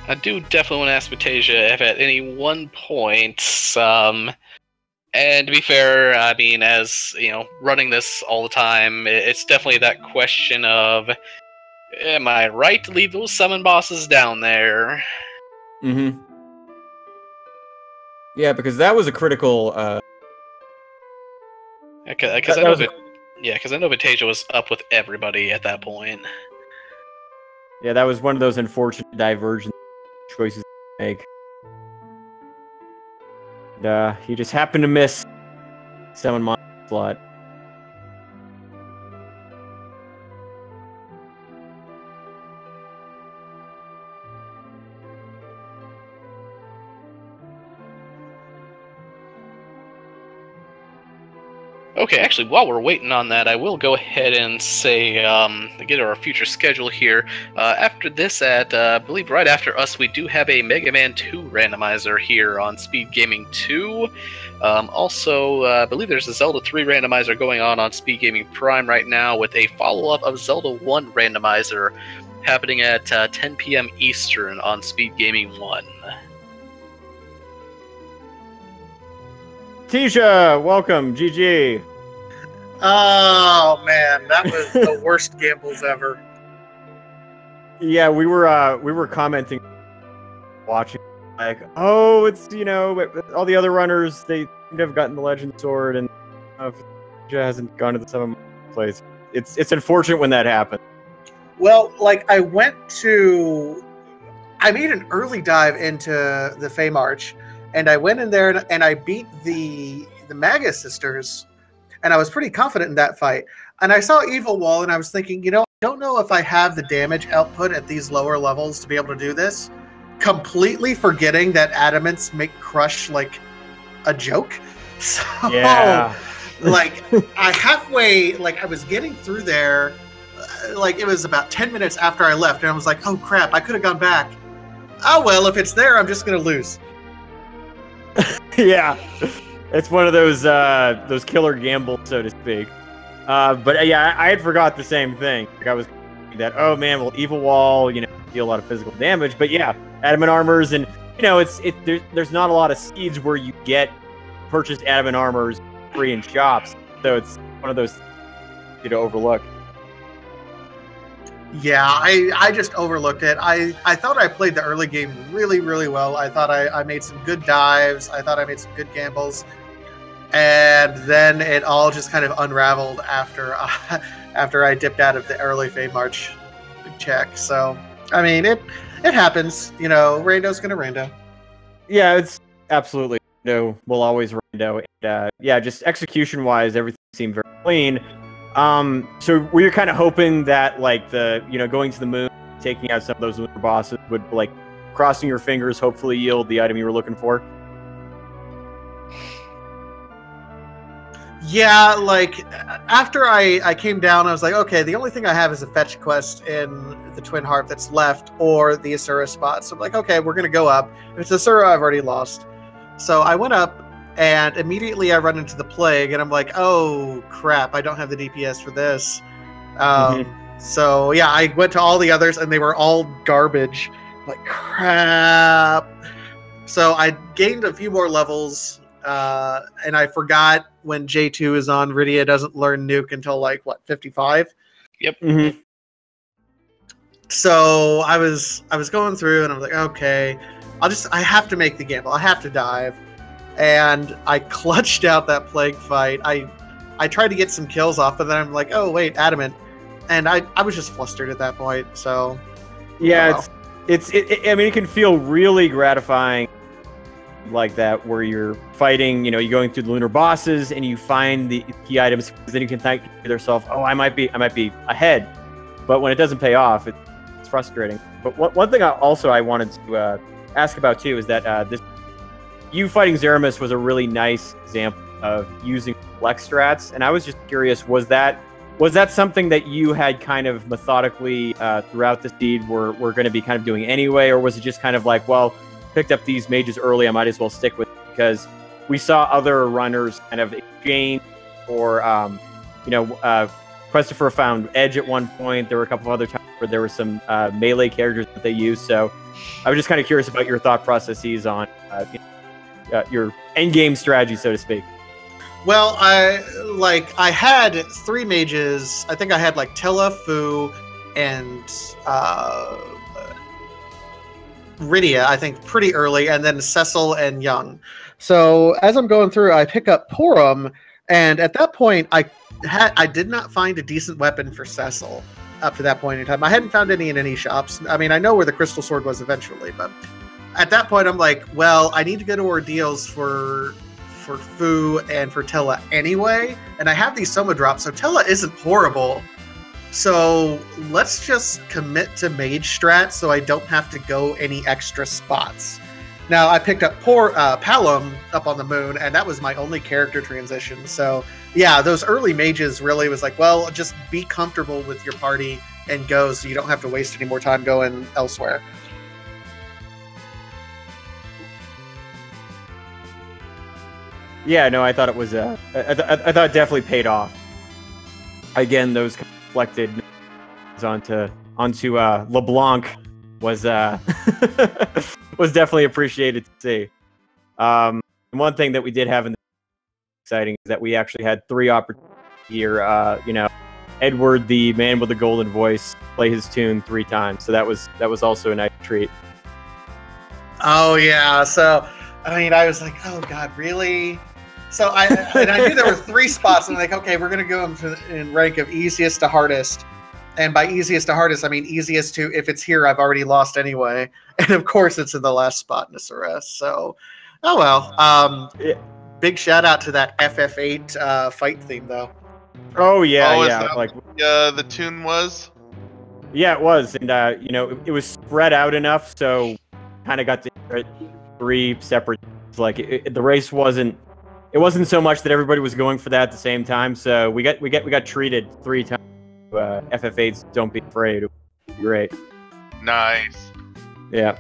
I do definitely want to ask Matasia if at any one point, and to be fair, I mean, as, you know, running this all the time, it's definitely that question of, am I right to leave those summon bosses down there? Mm-hmm. Yeah, because that was a critical, Because I know Matasia was up with everybody at that point. Yeah, that was one of those unfortunate divergent choices to make. And, he just happened to miss summon monster slot. Okay, actually, while we're waiting on that, I will go ahead and say, get our future schedule here. After this, I believe right after us, we do have a Mega Man 2 randomizer here on Speed Gaming 2. Also, I believe there's a Zelda 3 randomizer going on Speed Gaming Prime right now, with a follow-up of Zelda 1 randomizer happening at 10 p.m. Eastern on Speed Gaming 1. Tisha, welcome, GG. Oh man, that was the worst gambles ever. Yeah, we were commenting, watching, like, oh, it's, you know, all the other runners, they have gotten the Legend Sword, and Tisha hasn't gone to the 7th place. It's unfortunate when that happens. Well, like I made an early dive into the Fey March, and I went in there and I beat the Magus sisters, and I was pretty confident in that fight. And I saw Evil Wall, and I was thinking, you know, I don't know if I have the damage output at these lower levels to be able to do this. Completely forgetting that adamants make crush like a joke. So, yeah. like, I was getting through there, like it was about 10 minutes after I left, and I was like, oh crap, I could have gone back. Oh well, if it's there, I'm just gonna lose. Yeah, it's one of those killer gambles, so to speak. But yeah, I had forgot the same thing. Like, I was that, oh man, well, Evil Wall, you know, deal a lot of physical damage. But yeah, adamant armors, and you know, there's not a lot of seeds where you get purchased adamant armors free in shops, so it's one of those you know overlook. Yeah, I just overlooked it. I thought I played the early game really, really well. I thought I made some good dives. I thought I made some good gambles. And then it all just kind of unraveled after I dipped out of the early Fey March check. So, I mean, it happens. You know, Rando's going to Rando. Yeah, it's absolutely. We'll always Rando. And, yeah, just execution-wise, everything seemed very clean. So were you kind of hoping that like going to the moon, taking out some of those lunar bosses would like crossing your fingers, hopefully yield the item you were looking for? Yeah, like after I came down, I was like, okay, the only thing I have is a fetch quest in the Twin Harp that's left, or the Asura spot. So I'm like, okay, we're gonna go up. If it's Asura, I've already lost. So I went up, and immediately I run into the plague, and I'm like, oh crap, I don't have the DPS for this. So yeah, I went to all the others, and they were all garbage. I'm like, crap. So I gained a few more levels. And I forgot when J2 is on, Rydia doesn't learn nuke until like what, 55? Yep. So I was going through and I was like, okay, I have to make the gamble. I have to dive. And I clutched out that plague fight. I tried to get some kills off, but then I'm like, oh wait, adamant. And I was just flustered at that point. So yeah, I mean, it can feel really gratifying like that, where you're fighting, you're going through the lunar bosses and you find the key items, because then you can think to yourself, oh, I might be ahead. But when it doesn't pay off, it's frustrating. But one thing I wanted to ask about too is that you fighting Zeramis was a really nice example of using flex strats, and I was just curious, was that something that you had kind of methodically throughout the seed were going to be kind of doing anyway, or was it just kind of like, well, picked up these mages early, I might as well stick with it? Because we saw other runners kind of exchange, or Christopher found Edge at one point. There were a couple of other times where there were some melee characters that they used. So I was just kind of curious about your thought processes on your end game strategy, so to speak. Well, I had 3 mages. I think I had like Tilla, Fu, and Rydia, I think, pretty early, and then Cecil and Young. So as I'm going through, I pick up Porum, and at that point, I did not find a decent weapon for Cecil up to that point in time. I hadn't found any in any shops. I mean, I know where the Crystal Sword was eventually, but at that point, I'm like, well, I need to go to Ordeals for Fu and for Tilla anyway, and I have these Soma drops, so Tilla isn't horrible. So let's just commit to mage strat so I don't have to go any extra spots. Now, I picked up Palom up on the moon, and that was my only character transition. So yeah, those early mages really was like, well, just be comfortable with your party and go, so you don't have to waste any more time going elsewhere. Yeah, no, I thought it was I thought it definitely paid off. Again, those reflected onto LeBlanc was was definitely appreciated to see. And one thing that we did have in the exciting is that we actually had 3 opportunities here. Edward, the man with the golden voice, play his tune 3 times. So that was also a nice treat. Oh yeah. So I mean, I was like, oh god, really? So I knew there were 3 spots, and I'm like, okay, we're gonna go in rank of easiest to hardest. And by easiest to hardest, I mean easiest to, if it's here, I've already lost anyway. And of course, it's in the last spot in SRS. So, oh well. Big shout out to that FF8 fight theme, though. Oh yeah, oh, yeah. That like the tune was. Yeah, it was, and it was spread out enough, so kind of got to 3 separate. Like the race wasn't. It wasn't so much that everybody was going for that at the same time. So we got treated 3 times. FF8's Don't Be Afraid. Great. Nice. Yeah.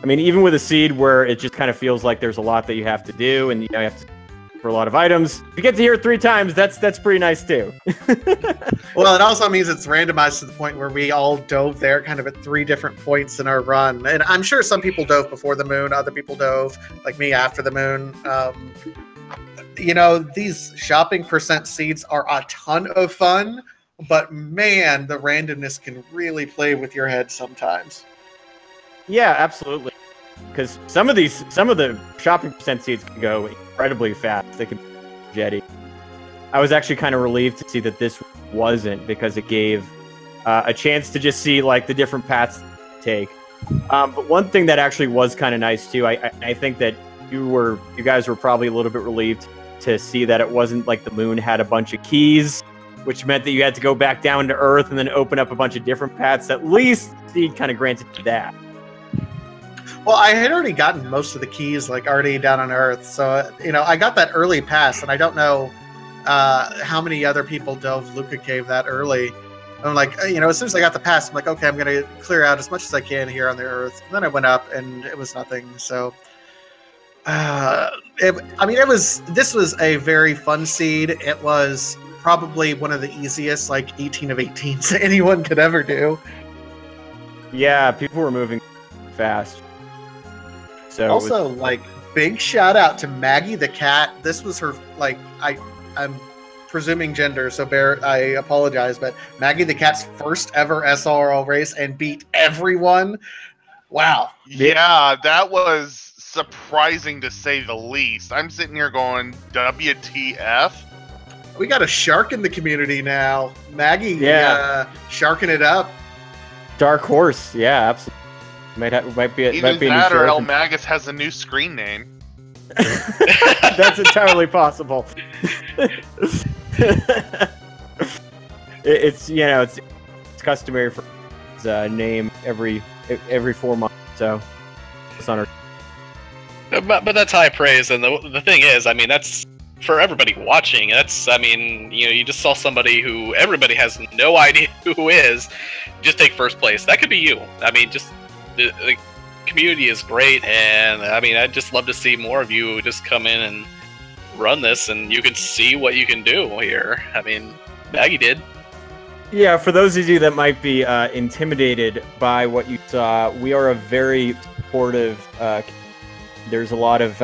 I mean, even with a seed where it just kind of feels like there's a lot that you have to do, and you have to for a lot of items. If you get to hear it 3 times, that's pretty nice too. Well, it also means it's randomized to the point where we all dove there kind of at 3 different points in our run. And I'm sure some people dove before the moon, other people dove, like me, after the moon. These shopping percent seeds are a ton of fun, but man, the randomness can really play with your head sometimes. Yeah, absolutely. Because some of the shopping percent seeds can go incredibly fast. They can be jetty. I was actually kind of relieved to see that this wasn't, because it gave a chance to just see like the different paths to take. But one thing that actually was kind of nice too, I think that you guys were probably a little bit relieved to see that it wasn't like the moon had a bunch of keys, which meant that you had to go back down to Earth and then open up a bunch of different paths. At least Seed kind of granted to that. Well, I had already gotten most of the keys, like already down on Earth, so I got that early pass, and I don't know how many other people dove Luca Cave that early. I'm like, as soon as I got the pass, I'm like, okay, I'm gonna clear out as much as I can here on the Earth. And then I went up, and it was nothing. So, this was a very fun seed. It was probably one of the easiest, like 18 of 18s anyone could ever do. Yeah, people were moving fast. So also, big shout out to Maggie the cat. This was her, I'm presuming gender, so I apologize, but Maggie the cat's first ever SRL race and beat everyone. Wow. Yeah, that was surprising to say the least. I'm sitting here going, WTF? We got a shark in the community now. Maggie, sharking it up. Dark horse, yeah, absolutely. Might be Either a new that or sheriff. El Magus has a new screen name. That's entirely possible. It's customary for his name every 4 months. So it's on her. But that's high praise, and the thing is, I mean, that's for everybody watching. You just saw somebody who everybody has no idea who is just take first place. That could be you. I mean, just the community is great, and I mean, I'd just love to see more of you just come in and run this, and you can see what you can do here. I mean, Maggie did. Yeah, for those of you that might be intimidated by what you saw, we are a very supportive. There's a lot of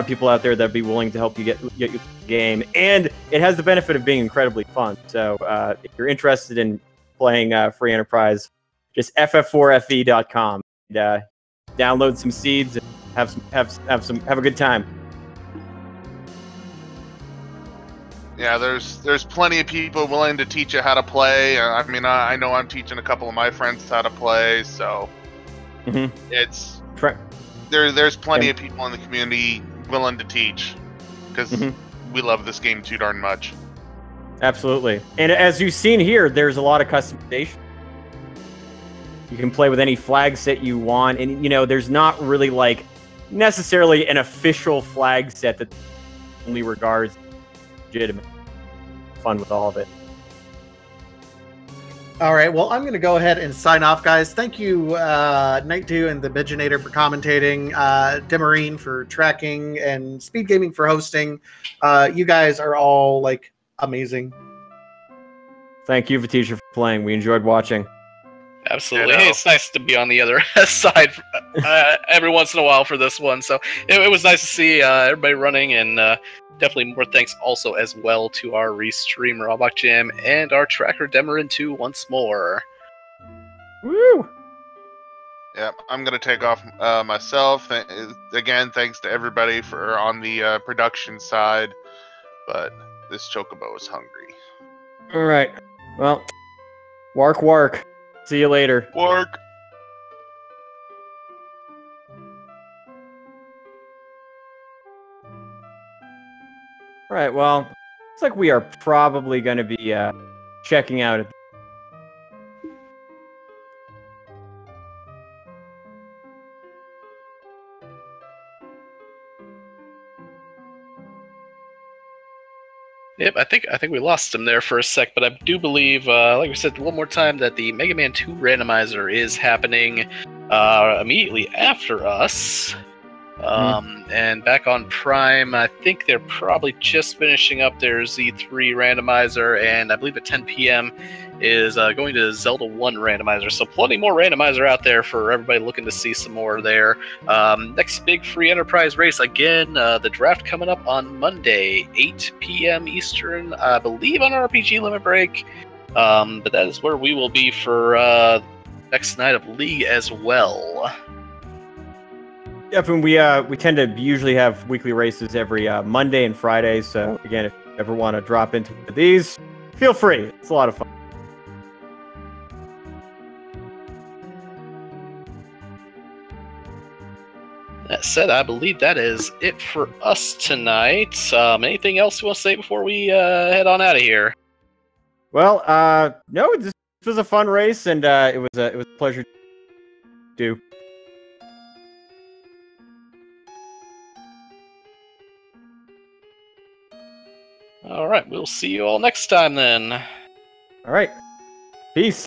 people out there that'd be willing to help you get you the game, and it has the benefit of being incredibly fun. So if you're interested in playing free enterprise, just ff4fe.com. And, download some seeds and have a good time. Yeah, there's plenty of people willing to teach you how to play. I mean, I know I'm teaching a couple of my friends how to play, so it's there's plenty of people in the community willing to teach because we love this game too darn much. Absolutely, and as you've seen here, there's a lot of customization. You can play with any flag set you want, and there's not really necessarily an official flag set that only regards legitimate. Fun with all of it. All right, well, I'm going to go ahead and sign off, guys. Thank you, Night2 and the Bidgenator for commentating, Demarine for tracking, and Speed Gaming for hosting. You guys are all amazing. Thank you, Vitisha, for playing. We enjoyed watching. Absolutely. Hey, it's nice to be on the other side every once in a while for this one. So it was nice to see everybody running, and definitely more thanks also as well to our restreamer Albach Jam and our tracker Demarin 2 once more. Woo! Yeah, I'm gonna take off myself. Again, thanks to everybody for on the production side, but this Chocobo is hungry. All right. Well, wark. See you later. Work. All right, well, looks like we are probably going to be checking out. Yep, I think we lost him there for a sec, but I do believe, like we said one more time, that the Mega Man 2 randomizer is happening immediately after us. And back on Prime, I think they're probably just finishing up their Z3 randomizer, and I believe at 10 p.m. is going to Zelda 1 randomizer. So plenty more randomizer out there for everybody looking to see some more there. Next big free enterprise race, again, the draft coming up on Monday, 8 p.m. Eastern, I believe on RPG Limit Break. But that is where we will be for next night of League as well. Yep, and we tend to usually have weekly races every Monday and Friday. So again, if you ever want to drop into these, feel free. It's a lot of fun. That said, I believe that is it for us tonight. Anything else you want to say before we head on out of here? Well, no, this was a fun race, and it was a pleasure to do. All right, we'll see you all next time then. All right, peace.